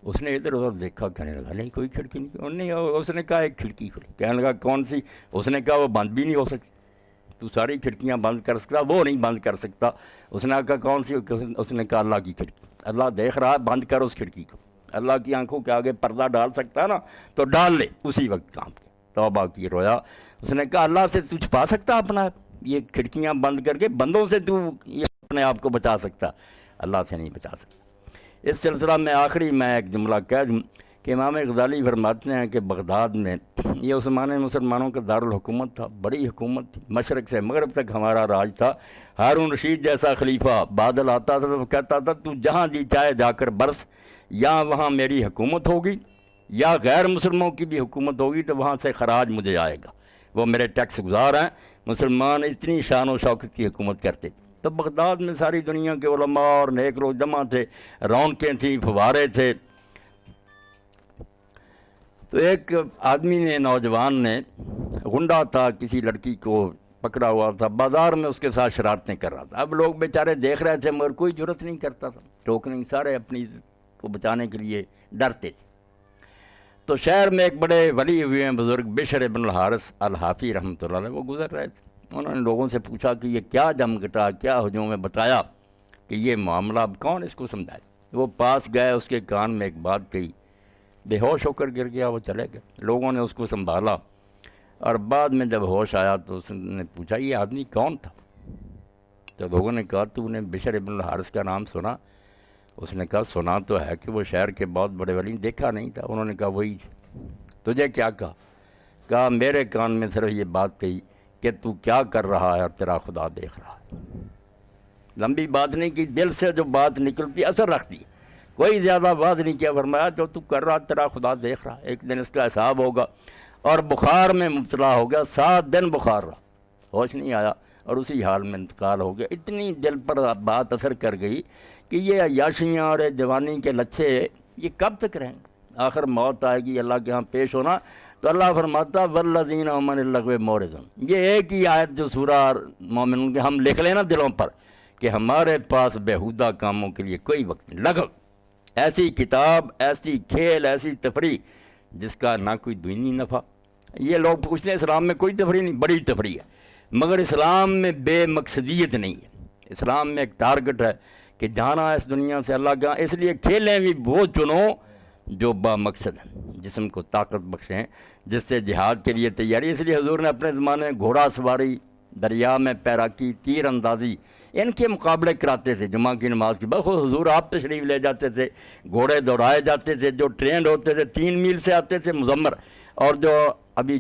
Speaker 1: اس نے ادھر ادھر دیکھا، کہنے لگا نہیں کوئی کھڑکی نہیں۔ اس نے کہا ایک کھڑکی کھلی، کہنے لگا کون سی؟ اس نے کہا وہ بند بھی نہیں ہو سکتی، تو ساری کھڑکیاں بند کر سکتا، وہ نہیں بند کر سکتا۔ اس نے کہا کون سی؟ اس نے کہا اللہ کی کھڑکی۔ اللہ دیکھ رہا ہے، بند کر اس کھڑکی کو۔ اللہ کی آنکھوں کے آگے پردہ ڈال سکتا ہے نا، تو ڈال لے، اسی وقت کام کیا، توبہ کی، رویا۔ اس نے کہا اللہ سے تو چھپا سکتا اپنا یہ کھڑکیاں بند کر کے؟ بندوں سے تو یہ اپنے آپ کو بچا سکتا، اللہ سے نہیں بچا سکتا۔ اس سلسلہ میں آخری میں ایک جملہ کہہ دوں کہ امام غزالی فرماتے ہیں کہ بغداد میں یہ عثمانی مسلمانوں کا دارالحکومت تھا، بڑی حکومت تھی، مشرق سے مغرب تک ہمارا راج تھا۔ ہارون رشید جیسا خلیفہ بادل آتا تھا تو کہتا تھا تو جہاں جی چاہے جا کر برس، یا وہاں میری حکومت ہوگی یا غیر مسلموں کی بھی حکومت ہوگی تو وہاں سے خراج مجھے آئے گا، وہ میرے ٹیکس گزار ہیں۔ مسلمان اتنی شان و شوکت کی حکومت کرتے تھے۔ تو بغداد میں ساری دنیا کے علماء اور نیک لوگ جمع تھے، رونقیں تھیں، فوارے تھے۔ تو ایک آدمی نے، نوجوان نے، غنڈہ تھا، کسی لڑکی کو پکڑا ہوا تھا، بازار میں اس کے ساتھ شرارتیں کر رہا تھا۔ اب لوگ بیچارے دیکھ رہے تھے مگر کوئی جرت نہیں کرتا تھا ٹوکنے، سارے اپنی عزت کو بچانے کے لیے ڈرتے تھے۔ تو شہر میں ایک بڑے ولی ہوئے ہیں بزرگ، بشر بن الحارث الحافی رحمۃ اللہ علیہ، وہ گزر رہے تھے۔ انہوں نے لوگوں سے پوچھا کہ یہ کیا جم گٹا، کیا ہجوم ہے، بتایا کہ یہ معاملہ اب کون اس کو سمجھائے۔ وہ پاس گئے، اس کے کان میں ایک بات کہی، بے ہوش ہو کر گر گیا، وہ چلے گئے۔ لوگوں نے اس کو سنبھالا اور بعد میں جب ہوش آیا تو اس نے پوچھا یہ آدمی کون تھا؟ تو لوگوں نے کہا تو نے بشر بن الحارث کا نام سنا؟ اس نے کہا سنا تو ہے کہ وہ شہر کے بہت بڑے ولی، دیکھا نہیں تھا۔ انہوں نے کہا وہی تھے۔ تجھے کیا کہا؟ کہا میرے کان میں صرف یہ بات کہی کہ تو کیا کر رہا ہے اور تیرا خدا دیکھ رہا ہے۔ لمبی بات نہیں کی، دل سے جو بات نکلتی اثر رکھتی، کوئی زیادہ بات نہیں کیا، فرمایا جو تو کر رہا تیرا خدا دیکھ رہا، ایک دن اس کا حساب ہوگا۔ اور بخار میں مبتلا ہو گیا، 7 دن بخار رہا، ہوش نہیں آیا اور اسی حال میں انتقال ہو گیا۔ اتنی دل پر بات اثر کر گئی کہ یہ عیاشیاں اور جوانی کے لچھے یہ کب تک رہیں گے؟ آخر موت آئے گی، اللہ کے ہاں پیش ہونا۔ تو اللہ فرماتا والذین هم عن اللغو معرضون، یہ ایک ہی آیت جو سورہ مومنون کے ہم لکھ لینا دلوں پر کہ ہمارے پاس بیہودہ کاموں کے لیے کوئی وقت نہیں۔ لغو، ایسی کتاب، ایسی کھیل، ایسی تفریح جس کا نہ کوئی دینی نفع۔ یہ لوگ پوچھتے ہیں اسلام میں کوئی تفریح نہیں، بڑی تفریح ہے، مگر اسلام میں بے مقصدیت نہیں ہے۔ اسلام میں ایک ٹارگٹ ہے کہ جانا اس دنیا سے اللہ کا، اس لیے کھیلیں بھی وہ چنو جو با مقصد ہیں، جسم کو طاقت بخشیں، جس سے جہاد کے لیے تیاری۔ اس لیے حضور نے اپنے زمانے میں گھوڑا سواری، دریا میں تیراکی، تیر اندازی، ان کے مقابلے کراتے تھے جمعہ کی نماز کے بعد۔ خود حضور آپ تشریف لے جاتے تھے، گھوڑے دوڑائے جاتے تھے، جو ٹرینڈ ہوتے تھے 3 میل سے آتے تھے مزمر، اور جو ابھی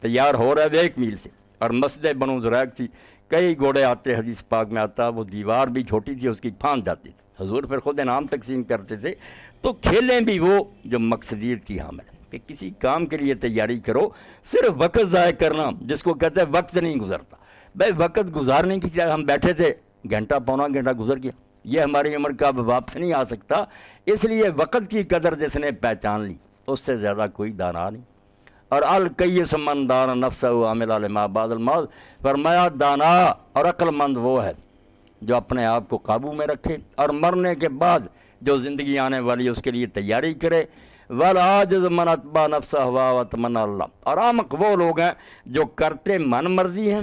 Speaker 1: تیار ہو رہا ہے 1 میل سے۔ اور مسجد بنو زریق تھی، کئی گھوڑے آتے، حدیث پاک میں آتا، وہ دیوار بھی چھوٹی تھی، اس کی پھاند جاتی تھی، حضور پھر خود انعام تقسیم کرتے تھے۔ تو کھیلیں بھی وہ جو مقصدیت کی حامل ہے، کہ کسی کام کے لیے تیاری کرو، صرف وقت ضائع کرنا جس کو کہتے ہیں وقت نہیں گزرتا۔ بھائی وقت گزارنے کی چیز، ہم بیٹھے تھے، گھنٹہ پونا گھنٹہ گزر گیا، یہ ہماری عمر کا اب واپس نہیں آ سکتا۔ اس لیے وقت کی قدر جس نے پہچان لی اس سے زیادہ کوئی دانا نہیں۔ اور الکیس من دان نفسہ عامل لما بعد الموت، فرمایا دانا اور عقل مند وہ ہے جو اپنے آپ کو قابو میں رکھے اور مرنے کے بعد جو زندگی آنے والی ہے اس کے لیے تیاری کرے۔ والعاجز من اتبع نفسہ ہوا وتمنى اللہ، اور احمق وہ لوگ ہیں جو کرتے من مرضی ہیں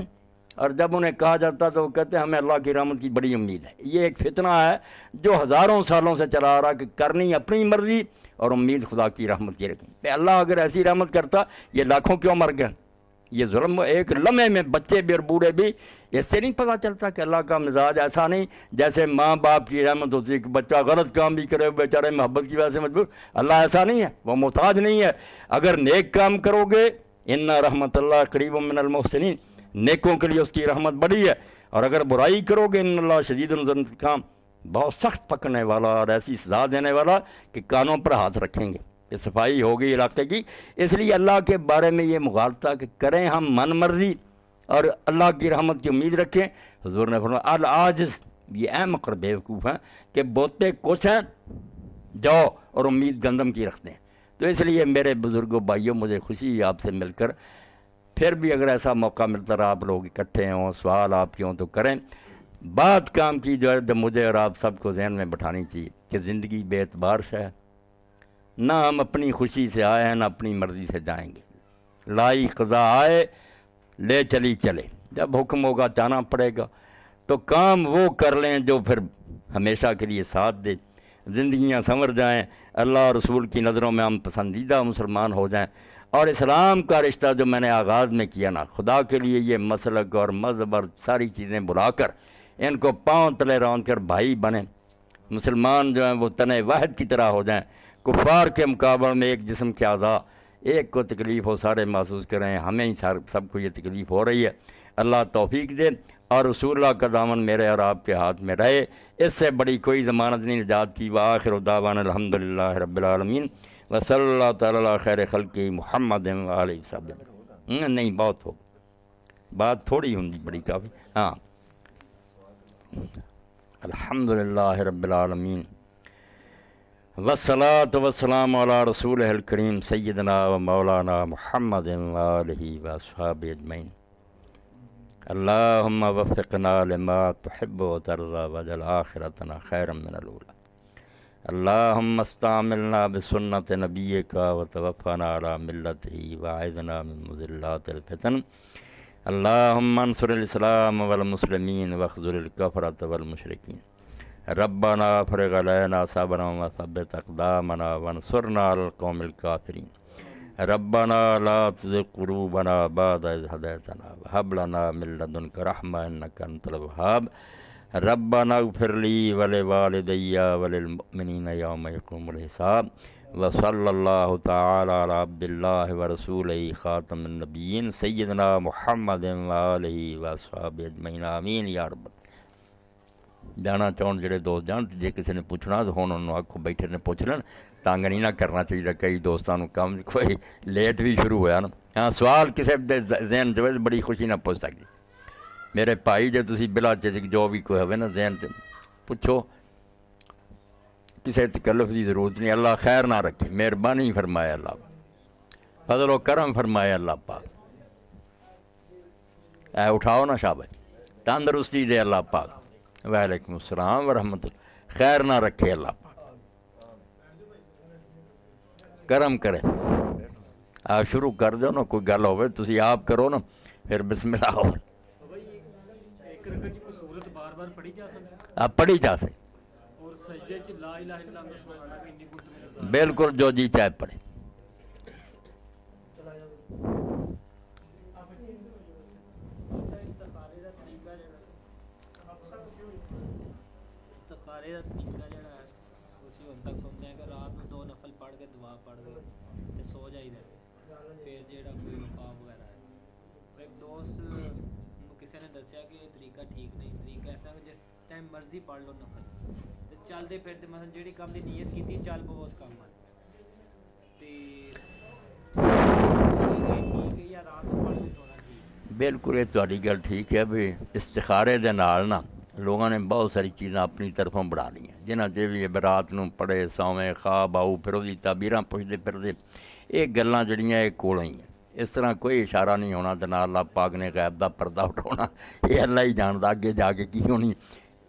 Speaker 1: اور جب انہیں کہا جاتا تو وہ کہتے ہیں ہمیں اللہ کی رحمت کی بڑی امید ہے۔ یہ ایک فتنہ ہے جو ہزاروں سالوں سے چلا آ رہا کہ کرنی اپنی مرضی اور امید خدا کی رحمت کی رکھیں۔ اللہ اگر ایسی رحمت کرتا یہ لاکھوں کیوں مر گئے؟ یہ ظلم ایک لمحے میں، بچے بھی اور بوڑھے بھی، اس سے نہیں پتہ چلتا کہ اللہ کا مزاج ایسا نہیں جیسے ماں باپ کی رحمت ہوتی ہے کہ بچہ غلط کام بھی کرے بیچارے محبت کی وجہ سے مجبور۔ اللہ ایسا نہیں ہے، وہ محتاج نہیں ہے۔ اگر نیک کام کرو گے ان رحمت اللہ قریب من المحسنین، نیکوں کے لیے اس کی رحمت بڑی ہے، اور اگر برائی کرو گے ان اللہ شدید الانتقام، بہت سخت پکڑنے والا اور ایسی سزا دینے والا کہ کانوں پر ہاتھ رکھیں گے۔ کہ صفائی ہو گئی علاقے کی۔ اس لیے اللہ کے بارے میں یہ مغالطہ کہ کریں ہم من مرضی اور اللہ کی رحمت کی امید رکھیں۔ حضور نے فرمایا العاجز، یہ احمق اور بیوقوف ہیں کہ بوتے کچھ ہیں جو اور امید گندم کی رکھتے ہیں۔ تو اس لیے میرے بزرگوں بھائیوں مجھے خوشی ہے آپ سے مل کر. پھر بھی اگر ایسا موقع ملتا رہا آپ لوگ اکٹھے ہوں سوال آپ کی ہوں تو کریں. بات کام کی جو ہے مجھے اور آپ سب کو ذہن میں بٹھانی چاہیے کہ زندگی بے اعتبار ہے. نہ ہم اپنی خوشی سے آئے ہیں نہ اپنی مرضی سے جائیں گے. لائی قضا آئے لے چلی چلے. جب حکم ہوگا جانا پڑے گا. تو کام وہ کر لیں جو پھر ہمیشہ کے لیے ساتھ دے. زندگیاں سنور جائیں, اللہ اور رسول کی نظروں میں ہم پسندیدہ مسلمان ہو جائیں. اور اسلام کا رشتہ جو میں نے آغاز میں کیا نا, خدا کے لیے یہ مسلک اور مذہب اور ساری چیزیں بلا کر ان کو پاؤں تلے روند کر بھائی بنیں. مسلمان جو ہیں وہ تن واحد کی طرح ہو جائیں. کفار کے مقابلے میں ایک جسم کے اعضاء, ایک کو تکلیف ہو سارے محسوس کریں. ہمیں ہی سب کو یہ تکلیف ہو رہی ہے. اللہ توفیق دے اور رسول اللہ کا دامن میرے اور آپ کے ہاتھ میں رہے. اس سے بڑی کوئی ضمانت نہیں نجات کی. وآخر دعوانا الحمدللہ رب العالمین وصلی اللہ تعالی علی خیر خلقہ محمد وآلہ وسلم. نہیں بہت ہو, بات تھوڑی ہوندی بڑی کافی. ہاں الحمدللہ رب العالمین والصلاة والسلام علی رسولہ الکریم سیدنا و مولانا محمد وآلہ واصحابہ اجمعین. اللہم وفقنا لما تحب و ترضى واجعل آخرتنا خیرا من الاولی. اللہم استعملنا بسنت نبیک وتوفنا علی ملتہ واعذنا من مضلات الفتن. اللہم انصر الاسلام والمسلمین واخذل الکفرۃ والمشرکین. ربنا افرغ علینا صبرا وثبت اقدامنا وانصرنا علی القوم الکافرین. ربنا لا تزغ قلوبنا بعد إذ هديتنا وهب لنا من لدنك رحمة إنك أنت الوهاب. ربنا اغفر لي ولوالدي وللمؤمنين يوم يقوم الحساب. وصلى الله تعالى على عبد الله ورسوله خاتم النبيين سيدنا محمد وآله وأصحابه أجمعين آمين يا رب. جانا چاہن جڑے دوست جان, جے کسی نے پوچھنا تو ہن انہوں آکھو بیٹھے نے پوچھ لین. تنگ نہیں نہ کرنا چاہیے. کئی دوستوں کم کوئی لیٹ بھی شروع ہوا نا. ہاں سوال کسی ذہن جو بڑی خوشی نہ پوچھ سکتی. میرے بھائی جے تسی بلا چیزک جو بھی کوئی ہوئے نا ذہن سے پوچھو, کسی تکلف کی ضرورت نہیں. اللہ خیر نہ رکھے, مہربانی فرمائے اللہ, فضل و کرم فرمائے اللہ پاک. اے اٹھاؤ نا شاباش, تندرستی دے اللہ پاک. وعلیکم السلام ورحمۃ اللہ. خیر نہ رکھے اللہ پاک, کرم کرے. آپ شروع کر دو نا, کوئی گل ہوئے تسی آپ کرو نا, پھر بسم اللہ ہو. آپ پڑھی جا سکتے بالکل جو جی چاہے پڑھے.
Speaker 2: استخارے کا طریقہ جڑا ہے اسی ہن تک سنتے ہیں کہ رات میں 2 نفل پڑھ کے دعا پڑھ کے تے سو جائیدا. پھر جڑا کوئی مقام وغیرہ ہے. ایک دوست نو کسی نے دسیا کہ یہ طریقہ ٹھیک نہیں. طریقہ ایسا کہ جس ٹائم مرضی پڑھ لو نفل تے چلدے پھرتے مثلا جیڑی کام دی نیت کیتی چل پو اس کام وال تے ٹھیک ہے یا رات میں پڑھ کے سونا ٹھیک.
Speaker 1: بالکل یہ تہاڈی گل ٹھیک ہے. بھی استخارے دے نال نا لوگوں نے بہت ساری چیزاں اپنی طرفوں بڑھا لی ہیں. جنہاں چ بھی رات نو پڑھے سویں خواب آؤ پھر وہی تعبیراں پوچھتے پھرتے. یہ گلاں جڑیاں یہ کولوں ہی ہیں. اس طرح کوئی اشارہ نہیں ہونا تے نال اللہ پاک نے غیب دا پردہ اٹھاؤنا. یہ اللہ ہی جاندا اگے جا کے کی ہونی.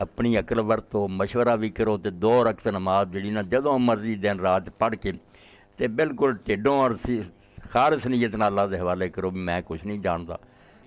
Speaker 1: اپنی عقل ورتو, مشورہ بھی کرو تے 2 رکعت نماز جڑی نا جدوں مرضی دن رات پڑھ کے تے بالکل ٹھڈوں اور خالص نیت نال اللہ دے حوالے کرو بھی میں کچھ نہیں جاندا.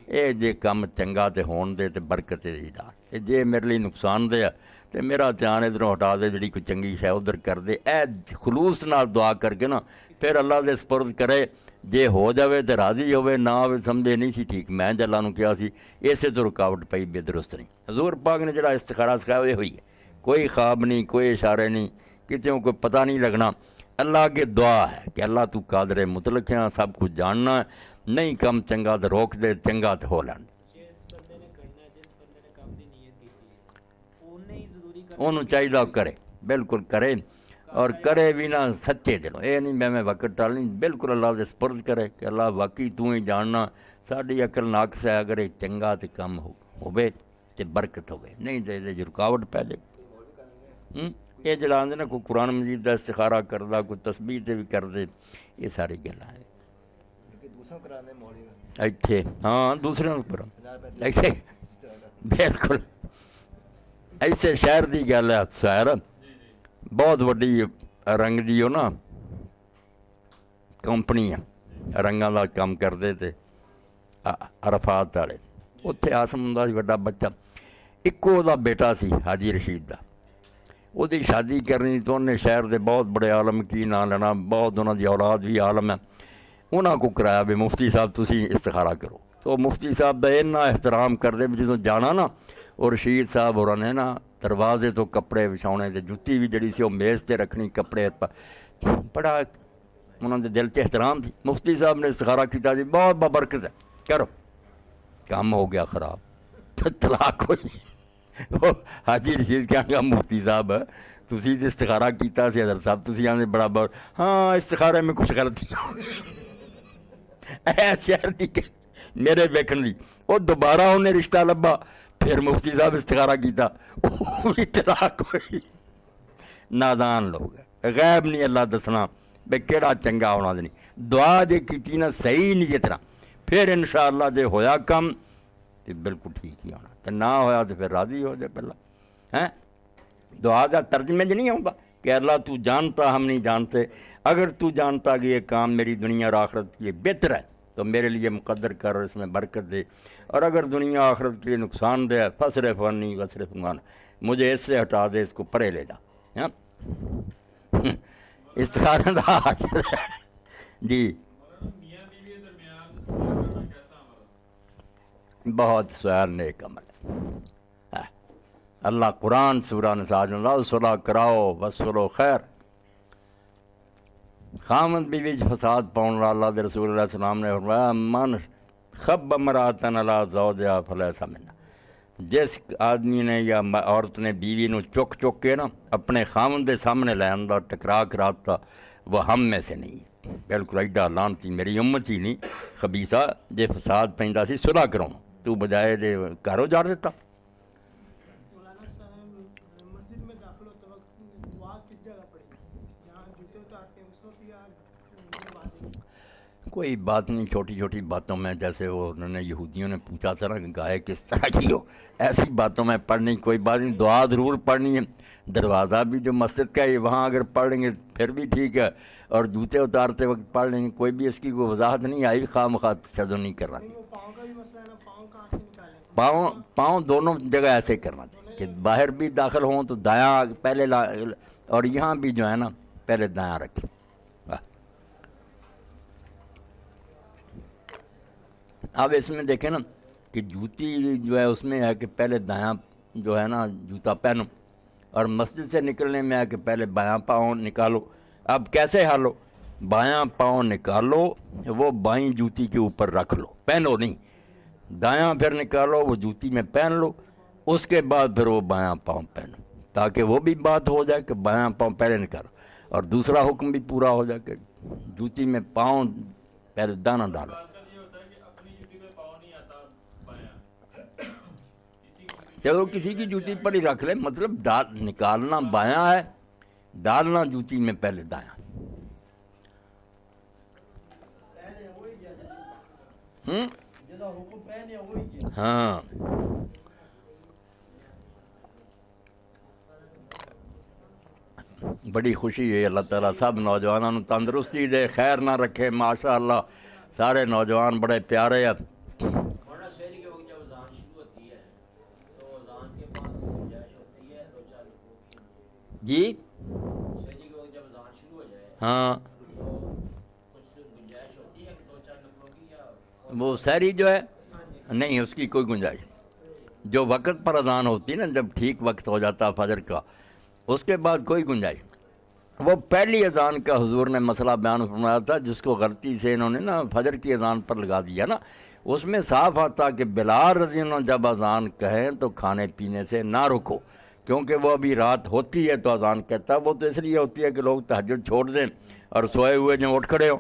Speaker 1: اے جے کم چنگا تے ہون دے تے برکت دی دار. تے جے میرے لیے نقصان دے تے میرا دھیان ادھروں ہٹا دے, جڑی کوئی چنگی شے ادھر کر دے. اے خلوص نال دعا کر کے نا پھر اللہ دے سپرد کرے. جے ہو جاوے تے راضی ہوئے, نہ ہوئے سمجھے نہیں سی ٹھیک میں ج اللہ نو کیا سی, اسے تو رکاوٹ پئی بے درست نہیں. حضور پاک نے جڑا استخارہ سکھایا یہ ہوئی ہے. کوئی خواب نہیں, کوئی اشارے نہیں, کتوں کوئی پتہ نہیں لگنا. اللہ کے دعا ہے کہ اللہ تو قادر مطلق ہے, سب کچھ جاننا ہے. نہیں کم چنگا تو روک دے, چنگا تو ہو لین.
Speaker 2: جس بندے نے کرنا ہے, جس بندے نے کام دی نیت کیتی ہے اونے ہی ضروری
Speaker 1: انہوں چاہیے کرے, بالکل کرے. اور کرے بھی نہ سچے دلوں. اے نہیں میں وقت ٹال نہیں, بالکل اللہ دے سپرد کرے کہ اللہ واقعی تو ہی جاننا. ساڈی عقل ناقص ہے, اگر یہ چنگا تو کم ہوئے تے برکت ہوئے, نہیں تے رکاوٹ پہ جائے. یہ جڑا آدھے نا کوئی قرآن مجید کا استخارہ کردا، کوئی تسبیح تے بھی کر دے، یہ ساری گلاں ہیں ایتھے، ہاں دوسرے پر ایسے بالکل ایسے شہر دی گل ہے سیر بہت وڈی رنگ دی ہو نا کمپنی ہے، رنگاں دا کام کردے تے عرفات والے اتنے آسم ہوندا سی وڈا بچہ، اکو دا بیٹا سی حاجی رشید دا، وہ دی شادی کرنی تو انہیں شہر دے بہت بڑے عالم کی نام لینا، بہت انہوں دی اولاد بھی عالم ہے، انہاں کو کرایا بھی مفتی صاحب تسی استخارہ کرو، تو مفتی صاحب دا اتنا احترام کردے بھی جدوں جانا نا، اور رشید صاحب ہوراں نے نا دروازے تو کپڑے وچھاؤنے تے جُتی بھی جڑی سی وہ میز تے رکھنی کپڑے بڑا انہوں دے دل تے احترام تھی۔ مفتی صاحب نے استخارہ کیتا جی بہت بابرکت ہے کرو، کام ہو گیا خراب، طلاق ہوئی۔ وہ حاجی رشید کہاں گا مفتی صاحب تسی تے استخارہ کیتا سی حضرت صاحب تسی آنے بڑا بہت، ہاں استخارے میں کچھ غلطی شہر نہیں کہ میرے ویکھن دی، وہ دوبارہ انہیں رشتہ لبا، پھر مفتی صاحب استخارہ کیتا، وہ بھی طلاق ہوئی۔ نادان لوگ غیب نہیں اللہ دسنا بے کیڑا چنگا ہونا دے نہیں، دعا جے کیتی نا صحیح نہیں طرح، پھر انشاءاللہ جے ہویا کم تو بالکل ٹھیک ہی ہونا، تو نہ ہویا تو پھر راضی ہو جائے پہلا ہیں۔ دعا کا ترجمہ جو نہیں ہوتا کہ اللہ تو جانتا ہم نہیں جانتے، اگر تو جانتا کہ یہ کام میری دنیا اور آخرت کے لیے بہتر ہے تو میرے لیے مقدر کر، اس میں برکت دے، اور اگر دنیا آخرت کے لیے نقصان دے فصرف عنی وصرف عنہ، مجھے اس سے ہٹا دے، اس کو پرے لے جا۔ استخارہ دا حاصل ہے جی، بہت سوال نیک عمل ہے۔ اللہ قرآن سورہ نساء اللہ صلاح کراؤ وصلو خیر، خامد بیوی فساد پاؤن اللہ دے رسول اللہ علیہ السلام نے فرمایا من خب امراتن علی زوجہا فلیس منا، جس آدمی نے یا عورت نے بیوی نو چک چک کے نا اپنے خامد دے سامنے لے آندا ٹکرا کراتا، وہ ہم میں سے نہیں، بالکل ایڈا لانتی میری امت ہی نہیں خبیثہ جے فساد پیندا سی صلح کراؤں تو بجائے دے گھر اجاڑ دیتا۔
Speaker 3: مولانا صاحب مسجد میں داخل ہوتے وقت دعا کس جگہ پڑھی؟ جہاں جوتے اتارتے ہیں اس وقت یا
Speaker 1: کوئی بات نہیں، چھوٹی چھوٹی باتوں میں، جیسے وہ انہوں نے یہودیوں نے پوچھا تھا نا کہ گائے کس طرح کی ہو، ایسی باتوں میں پڑھنی کوئی بات نہیں، دعا ضرور پڑھنی ہے۔ دروازہ بھی جو مسجد کا ہے وہاں اگر پڑھ لیں گے پھر بھی ٹھیک ہے، اور جوتے اتارتے وقت پڑھ لیں گے، کوئی بھی اس کی کوئی وضاحت نہیں آئی، خواہ مخواہ تشدد نہیں کرنا چاہیے۔
Speaker 3: پاؤں کا بھی مسئلہ ہے نا، پاؤں کہاں سے نکالیں؟
Speaker 1: پاؤں دونوں جگہ ایسے کرنا چاہیے کہ باہر بھی داخل ہوں تو دایاں پہلے اور یہاں بھی جو ہے نا پہلے دایاں رکھیں۔ اب اس میں دیکھیں نا کہ جوتی جو ہے اس میں ہے کہ پہلے دایاں جو ہے نا جوتا پہنو، اور مسجد سے نکلنے میں ہے کہ پہلے بایاں پاؤں نکالو۔ اب کیسے حالو؟ بایاں پاؤں نکالو، وہ بائیں جوتی کے اوپر رکھ لو، پہنو نہیں، دایاں پھر نکالو وہ جوتی میں پہن لو، اس کے بعد پھر وہ بایاں پاؤں پہنو، تاکہ وہ بھی بات ہو جائے کہ بایاں پاؤں پہلے نکالو، اور دوسرا حکم بھی پورا ہو جائے کہ جوتی میں پاؤں پہلے دانہ ڈالو۔ چلو کسی کی جوتی پر ہی رکھ لے، مطلب نکالنا بایاں ہے، ڈالنا جوتی میں پہلے دایاں۔ ہاں بڑی خوشی ہے، اللہ تعالیٰ سب نوجوانوں تندرستی دے، خیر نہ رکھے، ماشاء اللہ سارے نوجوان بڑے پیارے ہیں۔ جی ہاں وہ سحری جو ہے نہیں، اس کی کوئی گنجائش، جو وقت پر اذان ہوتی ہے نا، جب ٹھیک وقت ہو جاتا فجر کا، اس کے بعد کوئی گنجائش۔ وہ پہلی اذان کا حضور نے مسئلہ بیان فرمایا تھا، جس کو غلطی سے انہوں نے نا فجر کی اذان پر لگا دیا نا، اس میں صاف آتا کہ بلال رضی اللہ عنہ جب اذان کہیں تو کھانے پینے سے نہ رکو، کیونکہ وہ ابھی رات ہوتی ہے تو اذان کہتا ہے، وہ تو اس لیے ہوتی ہے کہ لوگ تہجد چھوڑ دیں اور سوئے ہوئے جو اٹھ کھڑے ہوں۔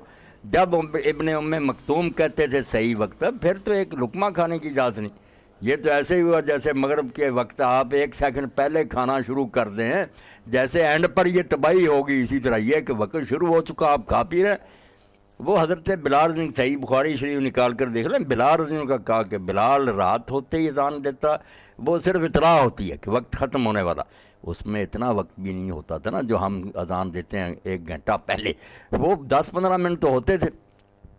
Speaker 1: جب ابن ام مکتوم کہتے تھے صحیح وقت، پھر تو ایک لقمہ کھانے کی اجازت نہیں، یہ تو ایسے ہی ہوا جیسے مغرب کے وقت آپ 1 سیکنڈ پہلے کھانا شروع کر دیں جیسے اینڈ پر یہ تباہی ہوگی، اسی طرح یہ کہ وقت شروع ہو چکا آپ کھا پی رہے۔ وہ حضرت بلال نے صحیح بخاری شریف نکال کر دیکھ لیں، بلال رضی اللہ عنہ کا کہا کہ بلال رات ہوتے ہی اذان دیتا، وہ صرف اطلاع ہوتی ہے کہ وقت ختم ہونے والا، اس میں اتنا وقت بھی نہیں ہوتا تھا نا جو ہم اذان دیتے ہیں 1 گھنٹہ پہلے، وہ 10-15 منٹ تو ہوتے تھے۔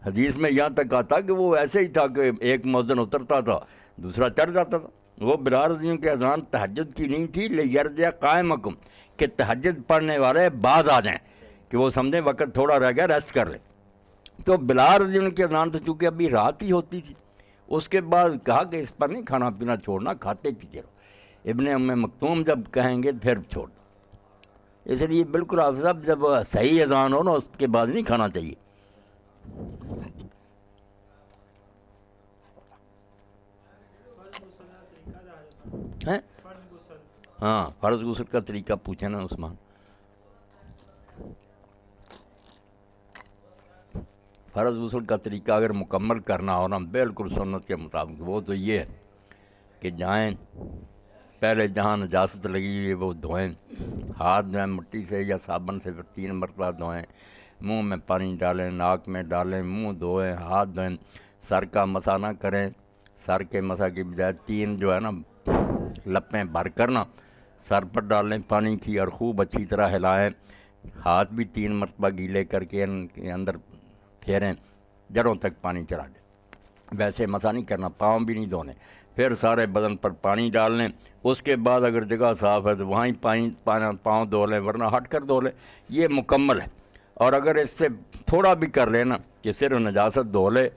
Speaker 1: حدیث میں یہاں تک آتا کہ وہ ایسے ہی تھا کہ ایک مؤذن اترتا تھا دوسرا چڑھ جاتا تھا۔ وہ بلال رضی اللہ عنہ کی اذان تہجد کی نہیں تھی، لیرجع قائمکم، کہ تہجد پڑھنے والے بعد آ جائیں، کہ وہ سمجھیں وقت تھوڑا رہ گیا ریسٹ کر لیں۔ تو بلال رضی اللہ عنہ کی اذان تو چونکہ ابھی رات ہی ہوتی تھی، اس کے بعد کہا کہ اس پر نہیں کھانا پینا چھوڑنا، کھاتے پیتے رہو۔ ابن ام مکتوم جب کہیں گے پھر چھوڑ دو۔ اس لیے بالکل آپ صاحب جب صحیح اذان ہو نا اس کے بعد نہیں کھانا چاہیے۔ ہاں فرض غسل کا طریقہ پوچھے نا عثمان۔ فرض غسل کا طریقہ اگر مکمل کرنا ہو نا بالکل سنت کے مطابق، وہ تو یہ ہے کہ جائیں پہلے جہاں نجاست لگی ہوئی ہے وہ دھوئیں، ہاتھ دھوئیں مٹی سے یا صابن سے، پھر 3 مرتبہ دھوئیں، منہ میں پانی ڈالیں، ناک میں ڈالیں، منہ دھوئیں، ہاتھ دھوئیں، سر کا مسح نہ کریں، سر کے مسح کی بجائے 3 جو ہے نا لپیں بھر کر نا سر پر ڈالیں پانی کی، اور خوب اچھی طرح ہلائیں، ہاتھ بھی 3 مرتبہ گیلے کر کے ان کے اندر پھیریں، جڑوں تک پانی چلا دیں۔ ویسے مسح نہیں کرنا، پاؤں بھی نہیں دھونے، پھر سارے بدن پر پانی ڈال لیں۔ اس کے بعد اگر جگہ صاف ہے تو وہاں ہی پاؤں دھو لیں، ورنہ ہٹ کر دھو لیں، یہ مکمل ہے۔ اور اگر اس سے تھوڑا بھی کر لیں نا کہ صرف نجاست دھو لے،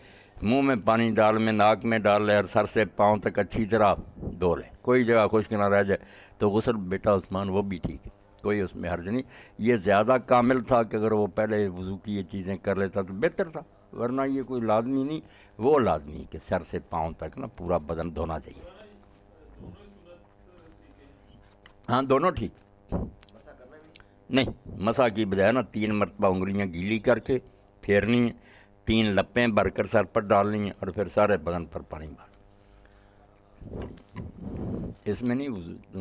Speaker 1: منہ میں پانی ڈال میں ناک میں ڈال لے اور سر سے پاؤں تک اچھی طرح دھو لے، کوئی جگہ خشک نہ رہ جائے، تو غسل بیٹا عثمان وہ بھی ٹھیک ہے، کوئی اس میں حرج نہیں۔ یہ زیادہ کامل تھا کہ اگر وہ پہلے وضو کی یہ چیزیں کر لیتا تو بہتر تھا، ورنہ یہ کوئی لازمی نہیں، وہ لازمی کہ سر سے پاؤں تک نا پورا بدن دھونا چاہیے۔ ہاں دونوں ٹھیک نہیں، مسح کی بجائے نا 3 مرتبہ انگلیاں گیلی کر کے پھیرنی ہیں، 3 لپیں بھر کر سر پر ڈالنی ہیں، اور پھر سارے بدن پر پانی بھر۔ اس میں نہیں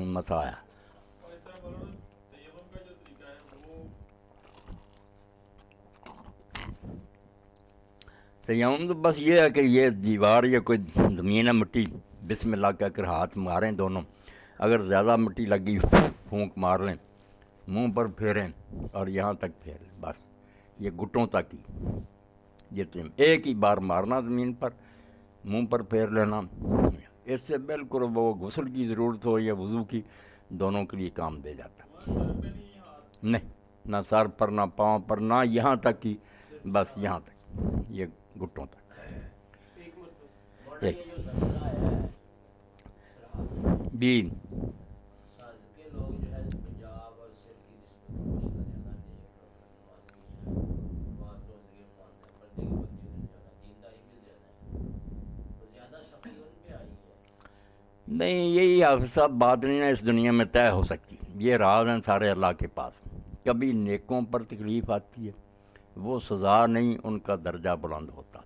Speaker 1: مسح آیا۔ تیمم تو بس یہ ہے کہ یہ دیوار یا کوئی زمین ہے مٹی، بسم اللہ کہہ کر ہاتھ ماریں دونوں، اگر زیادہ مٹی لگی پھونک مار لیں، منہ پر پھیریں اور یہاں تک پھیر لیں، بس یہ گھٹوں تک ہی، یہ تیمم ایک ہی بار مارنا زمین پر، منہ پر پھیر لینا، اس سے بالکل وہ غسل کی ضرورت ہو یا وضو کی، دونوں کے لیے کام دے جاتا۔ نہیں، نہ سر پر نہ پاؤں پر، نہ یہاں تک ہی، بس یہاں تک، یہ گھٹوں تک ایک بھی۔ نہیں یہی سب بات نہیں ہے اس دنیا میں طے ہو سکتی، یہ راز ہیں سارے اللہ کے پاس۔ کبھی نیکوں پر تکلیف آتی ہے، وہ سزا نہیں، ان کا درجہ بلند ہوتا۔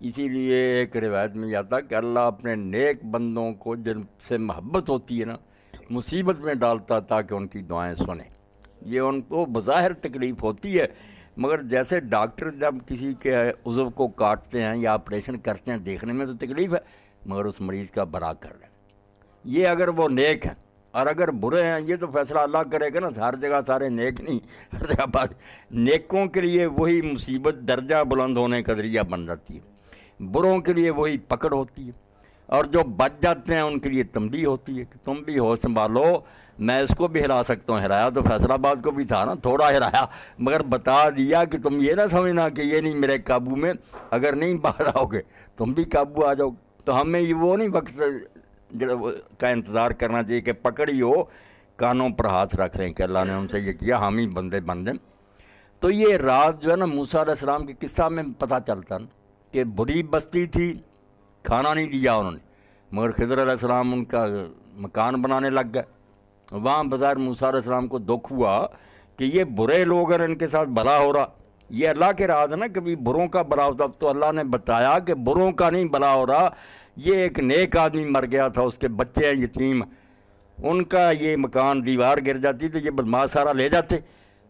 Speaker 1: اسی لیے ایک روایت میں آتا کہ اللہ اپنے نیک بندوں کو جن سے محبت ہوتی ہے نا مصیبت میں ڈالتا تاکہ ان کی دعائیں سنیں۔ یہ ان کو بظاہر تکلیف ہوتی ہے، مگر جیسے ڈاکٹر جب کسی کے عضو کو کاٹتے ہیں یا آپریشن کرتے ہیں دیکھنے میں تو تکلیف ہے، مگر اس مریض کا بھلا کر رہے ہیں۔ یہ اگر وہ نیک ہیں، اور اگر برے ہیں یہ تو فیصلہ اللہ کرے گا نا، ہر جگہ سارے نیک نہیں، ہر جگہ بات نیکوں کے لیے وہی مصیبت درجہ بلند ہونے کا ذریعہ بن جاتی ہے، بروں کے لیے وہی پکڑ ہوتی ہے، اور جو بچ جاتے ہیں ان کے لیے تنبیہ ہوتی ہے کہ تم بھی ہو سنبھالو، میں اس کو بھی ہلا سکتا ہوں، ہلایا تو فیصل آباد کو بھی تھا نا، تھوڑا ہلایا، مگر بتا دیا کہ تم یہ نہ سمجھنا کہ یہ نہیں میرے قابو میں، اگر نہیں باہر آؤ گے تم بھی قابو آ جاؤ۔ تو ہمیں یہ وہ نہیں وقت کا انتظار کرنا چاہیے کہ پکڑی ہو، کانوں پر ہاتھ رکھ رہے ہیں کہ اللہ نے ان سے یہ کیا، ہم ہی بندے بن جائیں۔ تو یہ رات جو ہے نا موسیٰ علیہ السلام کے قصہ میں پتہ چلتا نا کہ بڑی بستی تھی، کھانا نہیں دیا انہوں نے، مگر خضر علیہ السلام ان کا مکان بنانے لگ گئے۔ وہاں بظاہر موسیٰ علیہ السلام کو دکھ ہوا کہ یہ برے لوگ ہیں، ان کے ساتھ بھلا ہو رہا، یہ اللہ کے راز ہے نا، کبھی بروں کا بھلا ہوتا، تو اللہ نے بتایا کہ بروں کا نہیں بھلا ہو رہا، یہ ایک نیک آدمی مر گیا تھا، اس کے بچے ہیں یتیم، ان کا یہ مکان دیوار گر جاتی تو یہ بدماش سارا لے جاتے۔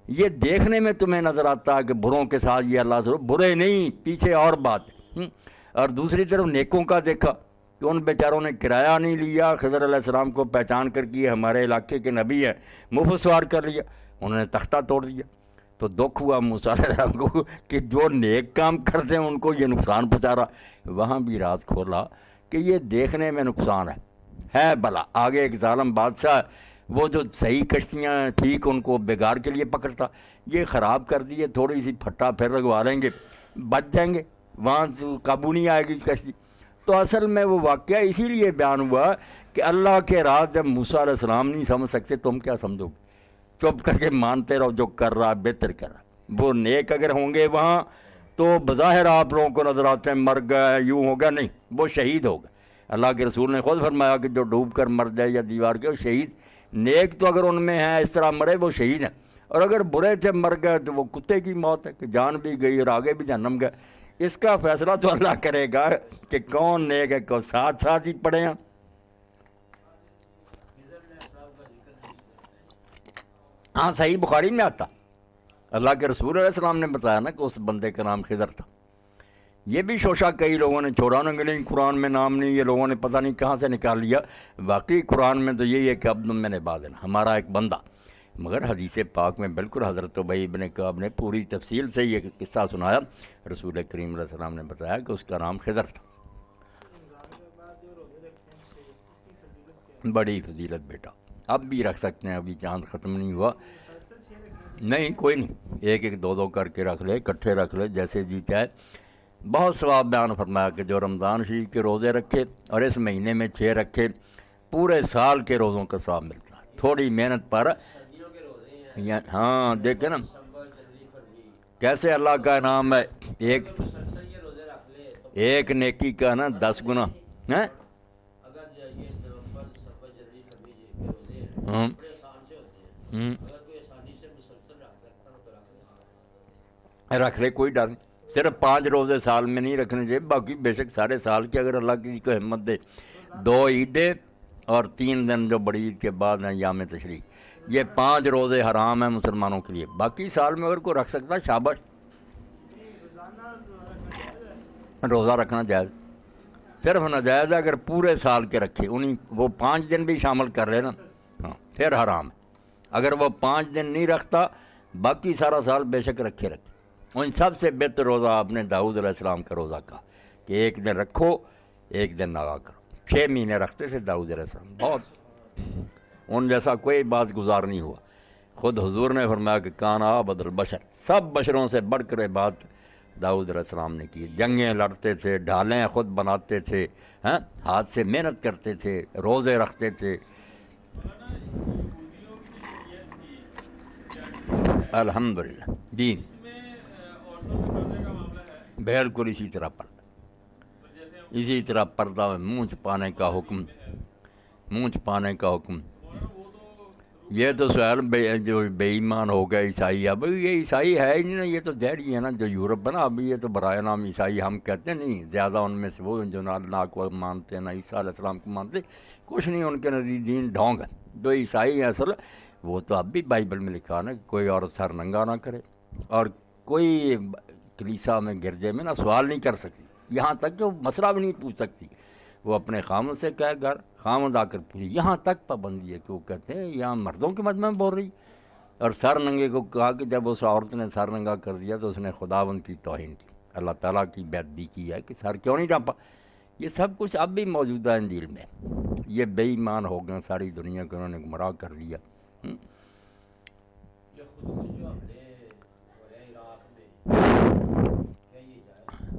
Speaker 1: یہ دیکھنے میں تمہیں نظر آتا ہے کہ بروں کے ساتھ یہ اللہ سے برے نہیں، پیچھے اور بات ہے۔ اور دوسری طرف نیکوں کا دیکھا کہ ان بیچاروں نے کرایہ نہیں لیا، خضر علیہ السلام کو پہچان کر کے ہمارے علاقے کے نبی ہیں، مفت سوار کر لیا، انہوں نے تختہ توڑ دیا۔ تو دکھ ہوا موسیٰ علیہ السلام کو کہ جو نیک کام کرتے ہیں ان کو یہ نقصان پہنچا رہا۔ وہاں بھی راز کھولا کہ یہ دیکھنے میں نقصان ہے بھلا، آگے ایک ظالم بادشاہ وہ جو صحیح کشتیاں ٹھیک ان کو بگاڑ کے لیے پکڑتا، یہ خراب کر دیے، تھوڑی سی پھٹا پھر لگوا لیں گے، بچ جائیں گے، وہاں قابو نہیں آئے گی کشتی۔ تو اصل میں وہ واقعہ اسی لیے بیان ہوا کہ اللہ کے راز جب موسیٰ علیہ السلام نہیں سمجھ سکتے تم کیا سمجھو گے؟ چپ کر کے مانتے رہو، جو کر رہا بہتر کر رہا۔ وہ نیک اگر ہوں گے وہاں تو بظاہر آپ لوگوں کو نظر آتے ہیں مر گئے یوں ہوگا، نہیں، وہ شہید ہوگا۔ اللہ کے رسول نے خود فرمایا کہ جو ڈوب کر مر جائے یا دیوار کے وہ شہید، نیک تو اگر ان میں ہیں اس طرح مرے وہ شہید ہیں، اور اگر برے تھے مر گئے تو وہ کتے کی موت ہے کہ جان بھی گئی اور آگے بھی جہنم گئے۔ اس کا فیصلہ تو اللہ کرے گا کہ کون نیک ہے، کون ساتھ ساتھ ہی پڑے ہیں۔ ہاں صحیح بخاری میں آتا، اللہ کے رسول علیہ السلام نے بتایا نا کہ اس بندے کا نام خضر تھا۔ یہ بھی شوشہ کئی لوگوں نے چھوڑا نا کہ نہیں قرآن میں نام نہیں، یہ لوگوں نے پتہ نہیں کہاں سے نکال لیا۔ واقعی قرآن میں تو یہی ہے کہ عبد من عبادنا، ہمارا ایک بندہ، مگر حدیث پاک میں بالکل حضرت ابی بن کعب نے پوری تفصیل سے یہ قصہ سنایا، رسول کریم علیہ السلام نے بتایا کہ اس کا نام خضر تھا۔ بڑی فضیلت بیٹا، اب بھی رکھ سکتے ہیں، ابھی چاند ختم نہیں ہوا، نہیں کوئی نہیں، ایک ایک دو کر کے رکھ لے، اکٹھے رکھ لے، جیسے جی چاہے۔ بہت ثواب بیان فرمایا کہ جو رمضان شریف کے روزے رکھے اور اس مہینے میں 6 رکھے، پورے سال کے روزوں کا ثواب ملتا ہے، تھوڑی محنت پر۔ ہاں دیکھیں نا کیسے اللہ کا انعام ہے، ایک نیکی کا نا 10 گنا ہے۔ رکھ لے، کوئی ڈر نہیں، صرف 5 روزے سال میں نہیں رکھنے چاہیے، باقی بے شک سارے سال کے اگر اللہ کسی کو ہمت دے، 2 عیدیں اور 3 دن جو بڑی عید کے بعد ہیں یام تشریق، یہ 5 روزے حرام ہیں مسلمانوں کے لیے، باقی سال میں اگر کوئی رکھ سکتا ہے شاباش۔ روزہ رکھنا جائز، صرف ناجائز ہے اگر پورے سال کے رکھے، انہیں وہ 5 دن بھی شامل کر لے نا، ہاں پھر حرام ہے۔ اگر وہ 5 دن نہیں رکھتا باقی سارا سال بے شک رکھے۔ ان سب سے بہتر روزہ آپ نے داؤد علیہ السلام کا روزہ کہا کہ 1 دن رکھو 1 دن نہ کرو، 6 مہینے رکھتے تھے داؤد علیہ السلام، بہت ان جیسا کوئی بات گزار نہیں ہوا۔ خود حضور نے فرمایا کہ کانا عبد البشر، سب بشروں سے بڑھ کر بات داؤد علیہ السلام نے کی، جنگیں لڑتے تھے، ڈھالیں خود بناتے تھے، ہاتھ سے محنت کرتے تھے، روزے رکھتے تھے۔ الحمدللہ جی بالکل اسی طرح پردہ، اسی طرح پردہ منہ چھپانے کا حکم، منہ چھپانے کا حکم۔ یہ تو سہیل جو بے ایمان ہو گئے عیسائی، اب یہ عیسائی ہے ہی نہیں، یہ تو دہری ہے نا جو یورپ ہے نا، ابھی یہ تو برائے نام عیسائی ہم کہتے ہیں، نہیں زیادہ ان میں سے وہ جو اللہ کو مانتے ہیں، نہ عیسیٰ علیہ السلام کو مانتے، کچھ نہیں، ان کے نزدیک دین ڈھونگ ہے۔ جو عیسائی ہے اصل وہ تو اب بھی بائبل میں لکھا نا کہ کوئی عورت سر ننگا نہ کرے، اور کوئی کلیسا میں گرجے میں نا سوال نہیں کر سکتی، یہاں تک کہ وہ مسئلہ بھی نہیں پوچھ سکتی، وہ اپنے خامد سے کہے گھر خامد آ کر پوچھے، یہاں تک پابندی ہے کہ وہ کہتے ہیں یہاں مردوں کے مجمع میں بول رہی۔ اور سر ننگے کو کہا کہ جب اس عورت نے سر ننگا کر دیا تو اس نے خداوند کی توہین کی، اللہ تعالیٰ کی بے ادبی کی ہے کہ سر کیوں نہیں ڈانپا۔ یہ سب کچھ اب بھی موجود ہے انجیل میں۔ یہ بے ایمان ہو گئے ساری دنیا کو، انہوں نے گمراہ کر دیا۔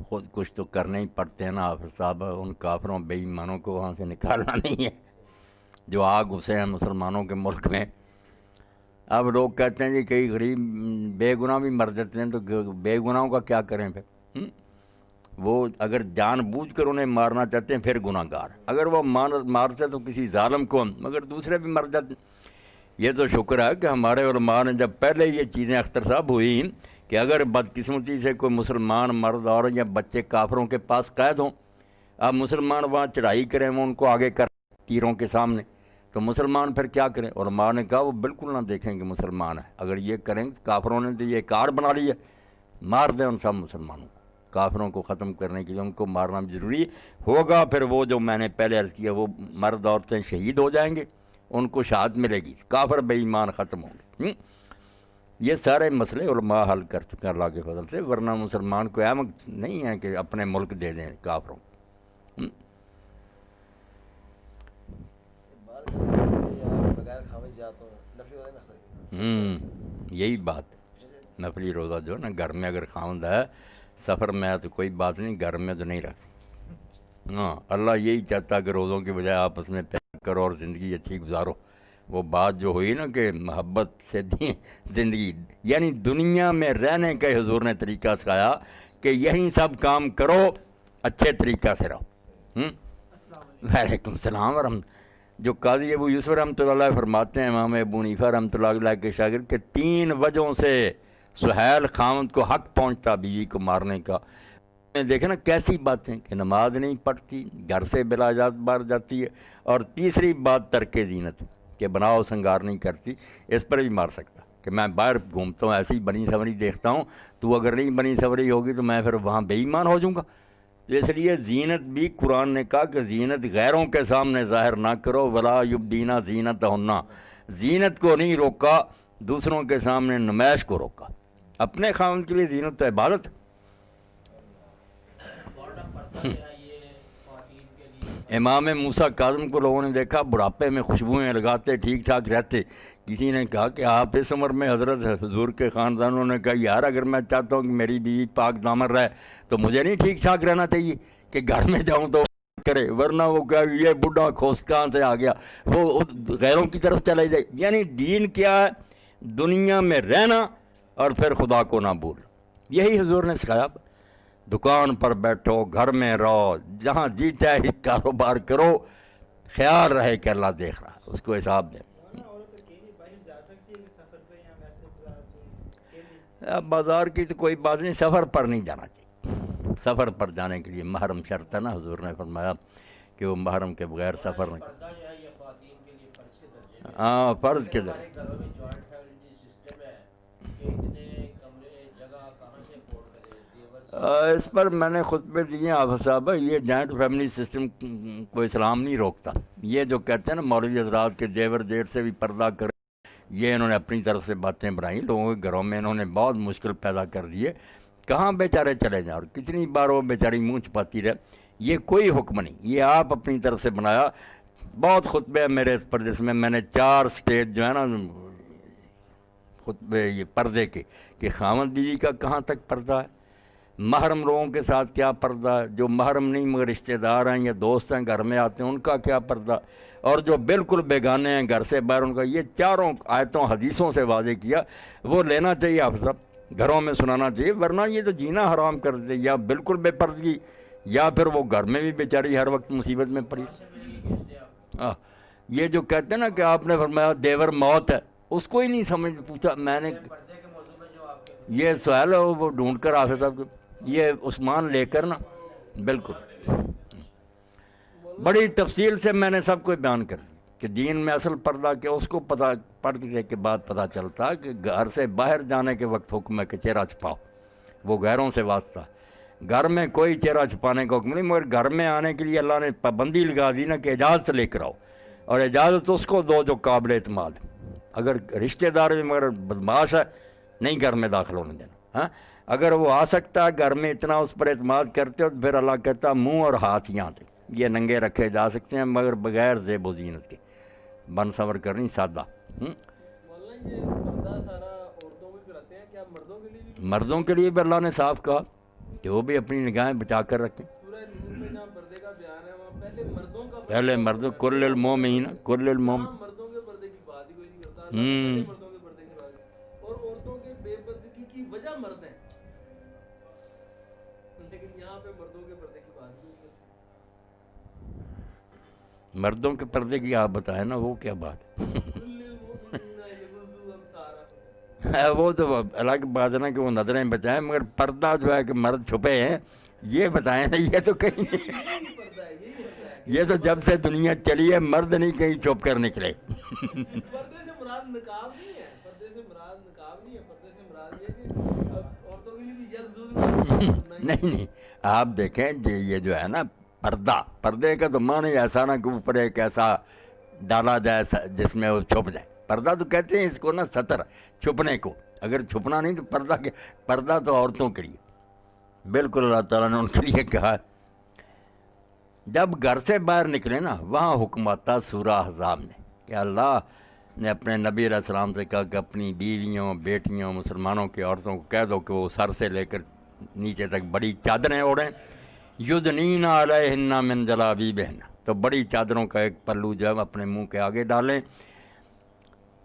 Speaker 1: خود کچھ تو کرنے ہی پڑتے ہیں نا حافظ صاحب، ان کافروں بے ایمانوں کو وہاں سے نکالنا نہیں ہے جو آگ گھسے ہیں مسلمانوں کے ملک میں۔ اب لوگ کہتے ہیں جی کئی غریب بے گناہ بھی مر جاتے ہیں، تو بے گناہوں کا کیا کریں پھر؟ وہ اگر جان بوجھ کر انہیں مارنا چاہتے ہیں پھر گناہ گار، اگر وہ مارتے تو کسی ظالم کو، مگر دوسرے بھی مر جاتے ہیں۔ یہ تو شکر ہے کہ ہمارے علماء نے جب پہلے یہ چیزیں اختر صاحب ہوئی کہ اگر بدقسمتی سے کوئی مسلمان مرد اور یا بچے کافروں کے پاس قید ہوں، اب مسلمان وہاں چڑھائی کریں وہ ان کو آگے کر تیروں کے سامنے، تو مسلمان پھر کیا کریں؟ علماء نے کہا وہ بالکل نہ دیکھیں کہ مسلمان ہے، اگر یہ کریں کافروں نے تو یہ کار بنا لی ہے، مار دیں ان سب مسلمانوں کو، کافروں کو ختم کرنے کے لیے ان کو مارنا بھی ضروری ہوگا۔ پھر وہ جو میں نے پہلے عرض کیا وہ مرد عورتیں شہید ہو جائیں گے، ان کو شہادت ملے گی، کافر بے ایمان ختم ہوں گے۔ یہ سارے مسئلے علماء حل کر چکے ہیں اللہ کے فضل سے، ورنہ مسلمان کو احمق نہیں ہے کہ اپنے ملک دے دیں کافروں کو۔ یہی بات ہے، نفلی روزہ جو ہے نا گھر میں اگر خاوند ہے، سفر میں ہے تو کوئی بات نہیں، گھر میں تو نہیں رکھتی۔ ہاں اللہ یہی چاہتا کہ روزوں کے بجائے آپس میں پیار کرو اور زندگی اچھی گزارو۔ وہ بات جو ہوئی نا کہ محبت سے زندگی، یعنی دنیا میں رہنے کا حضور نے طریقہ سکھایا کہ یہی سب کام کرو، اچھے طریقہ سے رہو۔ وعلیکم السلام ورحمۃ۔ جو قاضی ابو یوسف رحمۃ اللہ علیہ فرماتے ہیں، امام ابو حنیفہ رحمۃ اللہ علیہ کے شاگرد، کہ 3 وجہوں سے سہیل خاوند کو حق پہنچتا بیوی کو مارنے کا۔ دیکھیں نا کیسی باتیں، کہ نماز نہیں پڑھتی، گھر سے بلا اجازت باہر جاتی ہے، اور تیسری بات ترک زینت، کہ بناؤ سنگار نہیں کرتی، اس پر بھی مار سکتا کہ میں باہر گھومتا ہوں ایسی بنی سوری دیکھتا ہوں، تو اگر نہیں بنی سوری ہوگی تو میں پھر وہاں بے ایمان ہو جاؤں گا۔ تو اس لیے زینت بھی قرآن نے کہا کہ زینت غیروں کے سامنے ظاہر نہ کرو، ولا یبدینا زینتہن، زینت کو نہیں روکا، دوسروں کے سامنے نمائش کو روکا۔ اپنے خاوند کے لیے زینت تو عبادت۔ امام موسیٰ کاظم کو لوگوں نے دیکھا بڑھاپے میں خوشبوئیں لگاتے ٹھیک ٹھاک رہتے، کسی نے کہا کہ آپ اس عمر میں حضرت حضور کے خاندانوں نے کہا یار اگر میں چاہتا ہوں کہ میری بیوی پاک دامن رہے تو مجھے نہیں ٹھیک ٹھاک رہنا چاہیے کہ گھر میں جاؤں تو کرے، ورنہ وہ کہا یہ بڈھا کھوس کہاں سے آ گیا، وہ غیروں کی طرف چلے جائے۔ یعنی دین کیا ہے؟ دنیا میں رہنا اور پھر خدا کو نہ بھولنا، یہی حضور نے سکھایا۔ دکان پر بیٹھو، گھر میں رہو، جہاں جی چاہے کاروبار کرو، خیال رہے کہ اللہ دیکھ رہا، اس کو حساب دے۔ بازار کی تو کوئی بات نہیں، سفر پر نہیں جانا چاہیے۔ سفر پر جانے کے لیے محرم شرط ہے نا، حضور نے فرمایا کہ وہ محرم کے بغیر سفر نہیں۔ ہاں فرض کے درجے۔ اس پر میں نے خطبے دیے ہیں حافظ صاحب، یہ جوائنٹ فیملی سسٹم کو اسلام نہیں روکتا۔ یہ جو کہتے ہیں نا مولوی حضرات کے دیور جیٹھ سے بھی پردہ کرے، یہ انہوں نے اپنی طرف سے باتیں بنائیں، لوگوں کے گھروں میں انہوں نے بہت مشکل پیدا کر دیے، کہاں بیچارے چلے جائیں، اور کتنی بار وہ بیچاری منہ چھپاتی رہے۔ یہ کوئی حکم نہیں، یہ آپ اپنی طرف سے بنایا۔ بہت خطبے ہیں میرے اس پر، جس میں میں نے 4 سٹیج جو ہے نا خطبے یہ پردے کے، کہ خاوند بیوی کا کہاں تک پردہ ہے، محرم لوگوں کے ساتھ کیا پردہ ہے، جو محرم نہیں مگر رشتہ دار ہیں یا دوست ہیں گھر میں آتے ہیں ان کا کیا پردہ، اور جو بالکل بیگانے ہیں گھر سے باہر ان کا۔ یہ 4 آیتوں حدیثوں سے واضح کیا، وہ لینا چاہیے آپ سب، گھروں میں سنانا چاہیے، ورنہ یہ تو جینا حرام کر دے، یا بالکل بے پردگی، یا پھر وہ گھر میں بھی بیچاری ہر وقت مصیبت میں پڑی۔ یہ جو کہتے ہیں نا کہ آپ نے فرمایا دیور موت ہے، اس کو ہی نہیں سمجھ پوچھا میں نے، یہ سوال ہے وہ ڈھونڈ کر حافظ صاحب کو، یہ عثمان لے کر نا بالکل بڑی تفصیل سے میں نے سب کو بیان کر دی کہ دین میں اصل پردہ کیا، اس کو پتہ پڑھنے کے بعد پتہ چلتا کہ گھر سے باہر جانے کے وقت حکم ہے کہ چہرہ چھپاؤ، وہ غیروں سے واسطہ، گھر میں کوئی چہرہ چھپانے کا حکم نہیں، مگر گھر میں آنے کے لیے اللہ نے پابندی لگا دی نا کہ اجازت لے کر آؤ، اور اجازت اس کو دو جو قابل اعتماد، اگر رشتہ دار بھی مگر بدماش ہے نہیں گھر میں داخل ہونے دینا۔ ہاں اگر وہ آ سکتا ہے گھر میں، اتنا اس پر اعتماد کرتے ہو تو پھر اللہ کہتا منہ اور ہاتھ یہاں تک یہ ننگے رکھے جا سکتے ہیں مگر بغیر زیب و زینت کے، بن سور کرنی سادہ۔ مردوں کے لیے بھی اللہ نے صاف کہا کہ وہ بھی اپنی نگاہیں بچا کر رکھیں۔ پہلے مردوں کل المومنین کل المومنین
Speaker 4: اور عورتوں کے بے پردگی کی وجہ مرد ہیں، لیکن یہاں پہ مردوں کے پردے کی بات نہیں ہے۔
Speaker 1: مردوں کے پردے کی آپ بتائیں نا، وہ کیا بات ہے؟ وہ تو الگ بات ہے نا کہ وہ نظریں بچائیں، مگر پردہ جو ہے کہ مرد چھپے ہیں یہ بتائیں نا، یہ تو کہیں نہیں۔ یہ تو جب سے دنیا چلی ہے مرد نہیں کہیں چھپ کر نکلے.
Speaker 4: پردے سے مراد نقاب نہیں ہے, پردے سے مراد نقاب نہیں ہے, پردے سے مراد یہ کہ عورتوں کے لیے بھی یک
Speaker 1: نہیں آپ دیکھیں یہ جو ہے نا پردہ, پردے کا تو معنی ایسا نا کہ اوپر ایک ایسا ڈالا جائے جس میں وہ چھپ جائے. پردہ تو کہتے ہیں اس کو نا ستر, چھپنے کو. اگر چھپنا نہیں تو پردہ تو عورتوں کے لیے. بالکل اللہ تعالیٰ نے ان کے لیے کہا. جب گھر سے باہر نکلے نا وہاں حکم آتا سورہ احزاب میں کہ اللہ نے اپنے نبی علیہ السلام سے کہا کہ اپنی بیویوں, بیٹیوں, مسلمانوں کی عورتوں کو کہہ دو کہ وہ سر سے لے کر نیچے تک بڑی چادریں اوڑھیں. یدنین علیہن من جلابیبہن, تو بڑی چادروں کا ایک پلو جو ہے اپنے منہ کے آگے ڈالیں.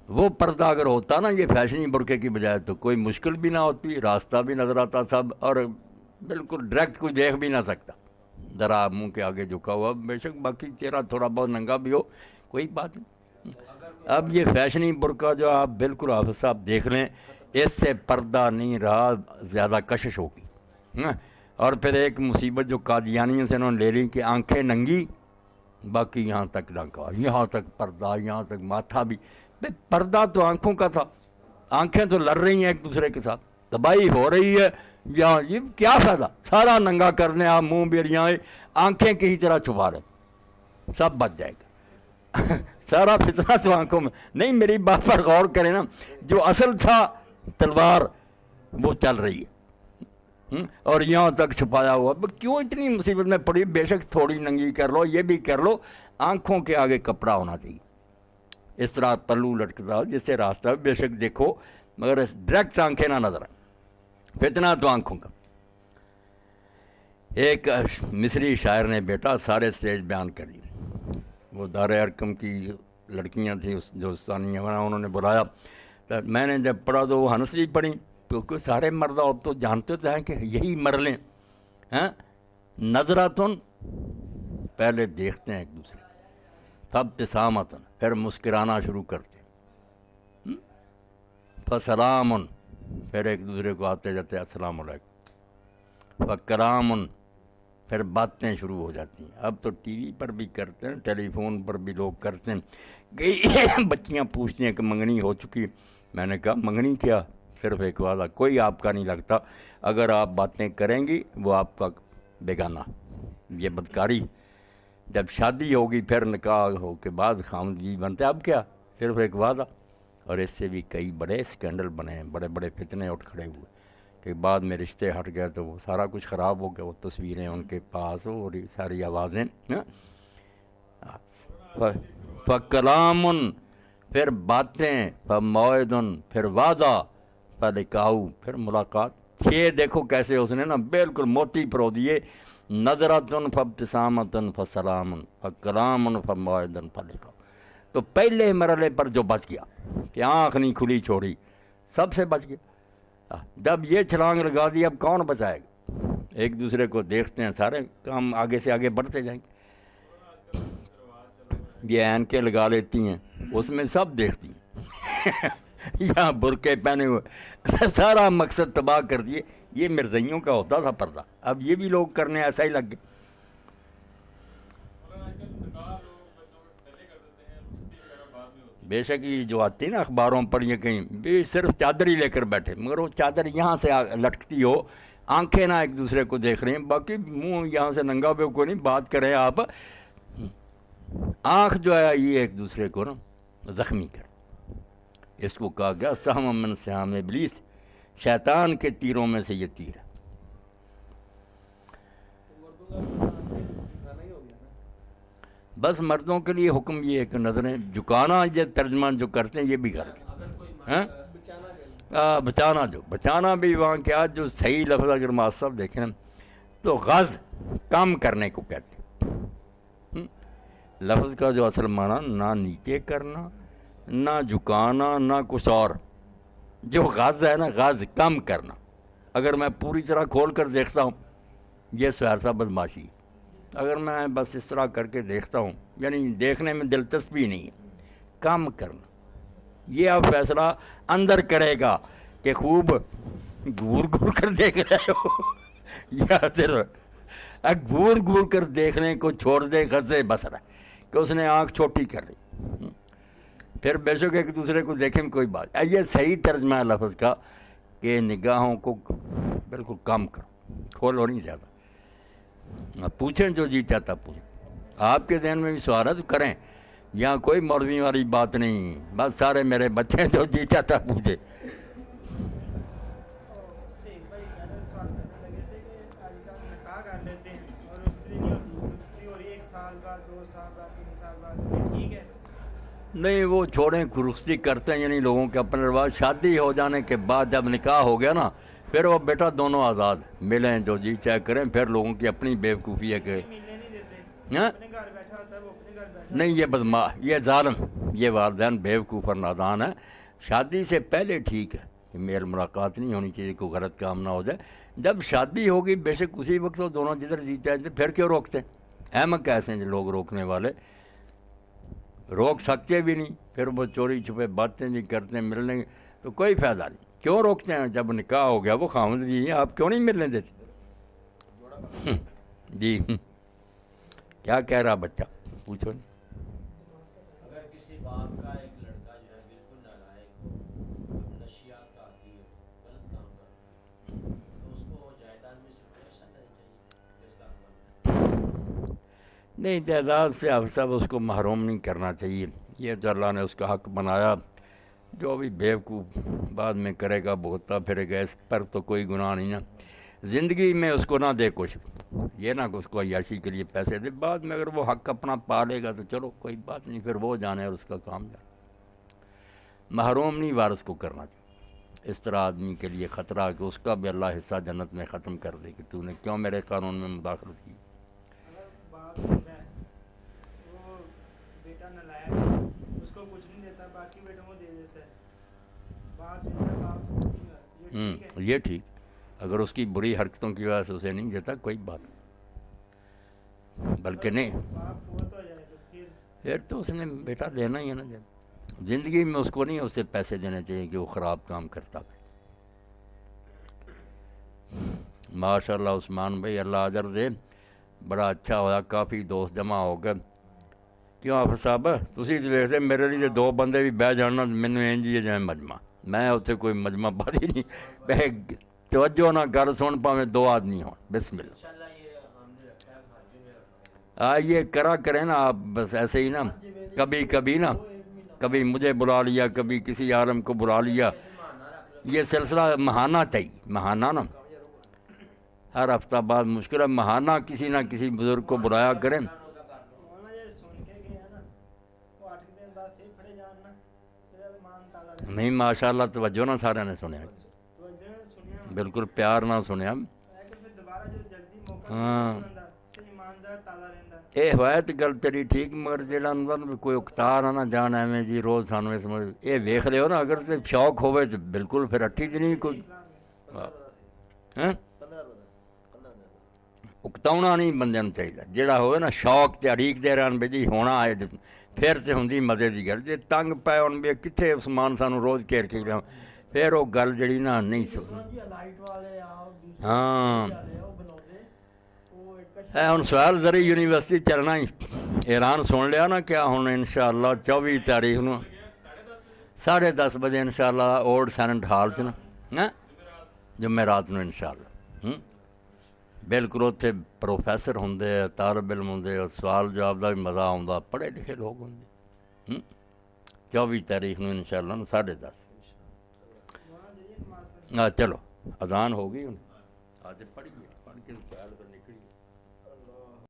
Speaker 1: وہ پردہ اگر ہوتا نا یہ فیشنی برقعے کی بجائے تو کوئی مشکل بھی نہ ہوتی, راستہ بھی نظر آتا سب, اور بالکل ڈائریکٹ کوئی دیکھ بھی نہ سکتا. ذرا منہ کے آگے جھکا ہوا, بے شک باقی چہرہ تھوڑا بہت ننگا بھی ہو کوئی بات نہیں. اب یہ فیشنی برقع جو آپ بالکل حافظ صاحب دیکھ لیں, اس سے پردہ نہیں رہا, زیادہ کشش ہوگی. اور پھر ایک مصیبت جو قادیانیوں سے انہوں نے لے لی کہ آنکھیں ننگی, باقی یہاں تک ننگا, یہاں تک پردہ, یہاں تک ماتھا بھی. پردہ تو آنکھوں کا تھا, آنکھیں تو لڑ رہی ہیں ایک دوسرے کے ساتھ, تباہی ہو رہی ہے. یہ کیا فائدہ, سارا ننگا کرنے آپ منہ بیریاں آنکھیں کسی طرح چھپا رہے, سب بچ جائے گا. سارا فتنہ تو آنکھوں میں نہیں. میری بات پر غور کریں نا, جو اصل تھا تلوار وہ چل رہی ہے اور یہاں تک چھپایا ہوا. کیوں اتنی مصیبت میں پڑی؟ بے شک تھوڑی ننگی کر لو, یہ بھی کر لو, آنکھوں کے آگے کپڑا ہونا چاہیے, اس طرح پلو لٹکتا ہو جس سے راستہ بے شک دیکھو مگر ڈائریکٹ آنکھیں نہ نظر آئیں. فتنہ تو آنکھوں کا. ایک مصری شاعر نے بیٹا سارے اسٹیج بیان کر لی. وہ دار ارقم کی لڑکیاں تھیں جو ثانیہ انہوں نے بلایا. میں نے جب پڑھا تو وہ ہنس لی پڑھی, کیونکہ سارے مرد اب تو جانتے تو ہیں کہ یہی مر لیں. نظراتن, پہلے دیکھتے ہیں ایک دوسرے, تب ابتسامتن, پھر مسکرانا شروع کرتے, فسلامن, پھر ایک دوسرے کو آتے جاتے السلام علیکم, فکرامن, پھر باتیں شروع ہو جاتی ہیں. اب تو ٹی وی پر بھی کرتے ہیں, ٹیلی فون پر بھی لوگ کرتے ہیں. کئی بچیاں پوچھتی ہیں کہ منگنی ہو چکی. میں نے کہا منگنی کیا, صرف ایک وعدہ, کوئی آپ کا نہیں لگتا. اگر آپ باتیں کریں گی وہ آپ کا بیگانہ, یہ بدکاری. جب شادی ہوگی پھر نکاح ہو کے بعد خامدی بنتے. اب کیا, صرف ایک وعدہ. اور اس سے بھی کئی بڑے اسکینڈل بنے ہیں, بڑے بڑے فتنے اٹھ کھڑے ہوئے کہ بعد میں رشتے ہٹ گئے تو وہ سارا کچھ خراب ہو گیا. وہ تصویریں ان کے پاس ہو اور ساری آوازیں. فکلامن, پھر باتیں, فموعدن, پھر وعدہ, فلقاؤ, پھر ملاقات. 6 دیکھو کیسے اس نے نا بالکل موتی پرو دیے. نظرتن فابتسامتن فسلامن فکلامن فموعدن فلقاؤ. تو پہلے مرحلے پر جو بچ گیا کہ آنکھ نہیں کھلی چھوڑی, سب سے بچ گیا. جب یہ چھلانگ لگا دی اب کون بچائے گا؟ ایک دوسرے کو دیکھتے ہیں, سارے کام آگے سے آگے بڑھتے جائیں گے. یہ اینکیں لگا لیتی ہیں, اس میں سب دیکھتی ہیں. یہاں برقعے پہنے ہوئے, سارا مقصد تباہ کر دیے. یہ مرزائیوں کا ہوتا تھا پردہ, اب یہ بھی لوگ کرنے ایسا ہی لگ گئے. بے شک یہ جو آتی ہے نا اخباروں پر, یہ کہیں بھی صرف چادر ہی لے کر بیٹھے, مگر وہ چادر یہاں سے لٹکتی ہو, آنکھیں نہ ایک دوسرے کو دیکھ رہی ہیں, باقی منہ یہاں سے ننگا پہ کوئی نہیں. بات کریں آپ, آنکھ جو ہے یہ ایک دوسرے کو نا زخمی کر. اس کو کہا گیا سہم من سہام ابلیس, شیطان کے تیروں میں سے یہ تیر ہے. بس مردوں کے لیے حکم یہ ہے کہ نظریں جھکانا, یہ ترجمہ جو کرتے ہیں یہ بھی کر کے بچانا. جو بچانا بھی وہاں کیا, جو صحیح لفظ اگر ماسٹر صاحب دیکھیں تو غز کم کرنے کو کہتے ہیں. لفظ کا جو اصل معنی نہ نیچے کرنا, نہ جھکانا, نہ کچھ اور. جو غز ہے نا, غز کم کرنا. اگر میں پوری طرح کھول کر دیکھتا ہوں یہ سہرسہ بدماشی. اگر میں بس اس طرح کر کے دیکھتا ہوں, یعنی دیکھنے میں دلچسپی نہیں ہے, کم کرنا. یہ اب فیصلہ اندر کرے گا کہ خوب گور گور کر دیکھ رہے ہو یا پھر گھور گھور کر دیکھنے کو چھوڑ دے غزے بسر ہے کہ اس نے آنکھ چھوٹی کر لی، پھر بے شک ایک دوسرے کو دیکھیں میں کوئی بات، یہ صحیح ترجمہ ہے لفظ کا کہ نگاہوں کو بالکل کم کرو، کھولو نہیں زیادہ، پوچھیں جو جی چاہتا پوچھیں، آپ کے ذہن میں بھی سوال ہے تو کریں، یہاں کوئی مولوی والی بات نہیں، بس سارے میرے بچے جو جی چاہتا پوچھے۔
Speaker 3: سے بھائی زیادہ سوال کرنے لگے تھے کہ آج کل نکاح کر لیتے ہیں اور رخصتی نہیں ہوتی، رخصتی ہو رہی ہے 1 سال بعد 2 سال بعد 3 سال بعد، یہ ٹھیک ہے؟
Speaker 1: نہیں وہ چھوڑیں، رخصتی کرتے ہیں یعنی لوگوں کے اپنے رواج، شادی ہو جانے کے بعد جب نکاح ہو گیا نا پھر وہ بیٹا دونوں آزاد ملیں جو جی چاہے کریں، پھر لوگوں کی اپنی بیوقوفی ہے کہ
Speaker 3: ملنے نہیں دیتے،
Speaker 1: ہاں؟
Speaker 3: اپنے گھر بیٹھا ہوتا ہے وہ اپنے گھر بیٹھا
Speaker 1: نہیں یہ یہ ظالم، یہ والدین بیوقوف اور نادان ہے، شادی سے پہلے ٹھیک ہے کہ میل ملاقات نہیں ہونی چاہیے، کوئی غلط کام نہ ہو جائے، جب شادی ہوگی بے شک اسی وقت وہ دونوں جدھر جی چاہتے پھر کیوں روکتے ہیں؟ احمق ایسے ہیں لوگ روکنے والے، روک سکتے بھی نہیں، پھر وہ چوری چھپے باتیں بھی کرتے ہیں، ملنے تو کوئی فائدہ نہیں، کیوں روکتے ہیں؟ جب نکاح ہو گیا وہ خاوند بھی ہیں، آپ کیوں نہیں ملنے دیتے؟ جی کیا کہہ رہا بچہ پوچھو نہیں۔
Speaker 5: اگر کسی باپ کا ایک لڑکا جو ہے بالکل نالائق ہو، نشیات کا عادی ہو، غلط کام کرتا ہو، تو اس کو جائیداد میں سے کوئی حصہ دینا چاہیے جس کا حق بنتا ہے؟
Speaker 1: نہیں جائیداد سے اب سب اس کو محروم نہیں کرنا چاہیے، یہ تو اللہ نے اس کا حق بنایا، جو بھی بیوقوف بعد میں کرے گا بھگتتا پھرے گا، اس پر تو کوئی گناہ نہیں نا، زندگی میں اس کو نہ دے کچھ، یہ نہ کہ اس کو عیاشی کے لیے پیسے دے، بعد میں اگر وہ حق اپنا پالے گا تو چلو کوئی بات نہیں، پھر وہ جانے اور اس کا کام جانے، محروم نہیں وارث کو کرنا چاہیے، اس طرح آدمی کے لیے خطرہ کہ اس کا بھی اللہ حصہ جنت میں ختم کر دے کہ تو نے کیوں میرے قانون میں مداخلت کی۔
Speaker 3: اگر باپ زندہ ہے وہ بیٹا نالائق ہے، اس کو کچھ نہیں دیتا، باقی بیٹوں کو دے دیتا ہے، باپ زندہ باپ فوت نہیں ہوا، یہ ٹھیک ہے؟
Speaker 1: یہ ٹھیک، اگر اس کی بری حرکتوں کی وجہ سے اسے نہیں دیتا کوئی بات نہیں، بلکہ نہیں
Speaker 3: باپ فوت ہو جائے تو
Speaker 1: پھر تو اس نے بیٹا لینا ہی ہے نا، جب زندگی میں اس کو نہیں اسے پیسے دینے چاہیے کہ وہ خراب کام کرتا ہے۔ ماشاء اللہ عثمان بھائی اللہ اجر دے، بڑا اچھا ہوا، کافی دوست جمع ہو گئے، کیوں آپ صاحب تسی تو ویکھتے میرے لیے 2 بندے بھی بہ جان مینوں انج ہی ہے جائیں مجمع، میں اتنے کوئی مجمع بات ہی نہیں، توجہ نہ گل سن پاویں 2 آدمی ہوں، بسم اللہ
Speaker 5: انشاءاللہ یہ ہم نے رکھا ہے حاجی میں رکھا ہے۔
Speaker 1: یہ کرا کریں نا آپ، بس ایسے ہی نا، کبھی کبھی نا، کبھی مجھے بلا لیا، کبھی کسی عالم کو بلا لیا، یہ سلسلہ ماہانہ چاہیے، ماہانہ نا، ہر ہفتہ بعد مشکل ہے، ماہانہ کسی نہ کسی بزرگ کو بلایا کریں۔
Speaker 3: مولانا یہ سن کے گیا نا وہ 8 دن بعد پھر پڑے جاننا، پھر مان تالا رہنا،
Speaker 1: نہیں ماشاء اللہ توجہ نہ سارے نے سنیا،
Speaker 3: تو جنہیں سنیا
Speaker 1: بالکل پیار نہ سنیا،
Speaker 3: کہ پھر دوبارہ جو جلدی موقع
Speaker 1: ہاں
Speaker 3: سنندا پھر ایماندار تالا رہندا۔
Speaker 1: یہ ہوایت گل تیری ٹھیک، مگر جہاں اندر کوئی اکتا نہ جان ایویں جی روز سانو اس میں یہ ویخ لو نا، اگر تے شوق ہوئے تو بالکل پھر اٹھی دن بھی کوئی اکتاؤنا نہیں بندے نوں چاہیے، جہاں ہوئے نا شوق تے اڑیک دے رہن بھی جی ہونا آئے پھر تے ہوندی مزے دی گل، جی تنگ پے ہون بھی کتنے عثمان سانو روز گھیر کے گیا، پھر وہ گل جڑی نا نہیں سنی۔ ہاں ہوں سوال ذری یونیورسٹی چلنا ہی اعلان سن لیا نا، کیا ہوں انشاءاللہ 24 تاریخ نو 10:30 بجے انشاءاللہ اولڈ سینٹ ہال چ نا، جمعرات نو انشاءاللہ، بالکل اتنے پروفیسر ہوں، طالب علم ہوں، اور سوال جواب کا بھی مزہ آتا، پڑھے لکھے لوگ ہوں، 24 تاریخ نو انشاءاللہ 10:30۔ ہاں چلو اذان ہو گئی ہوں، آج پڑھیے۔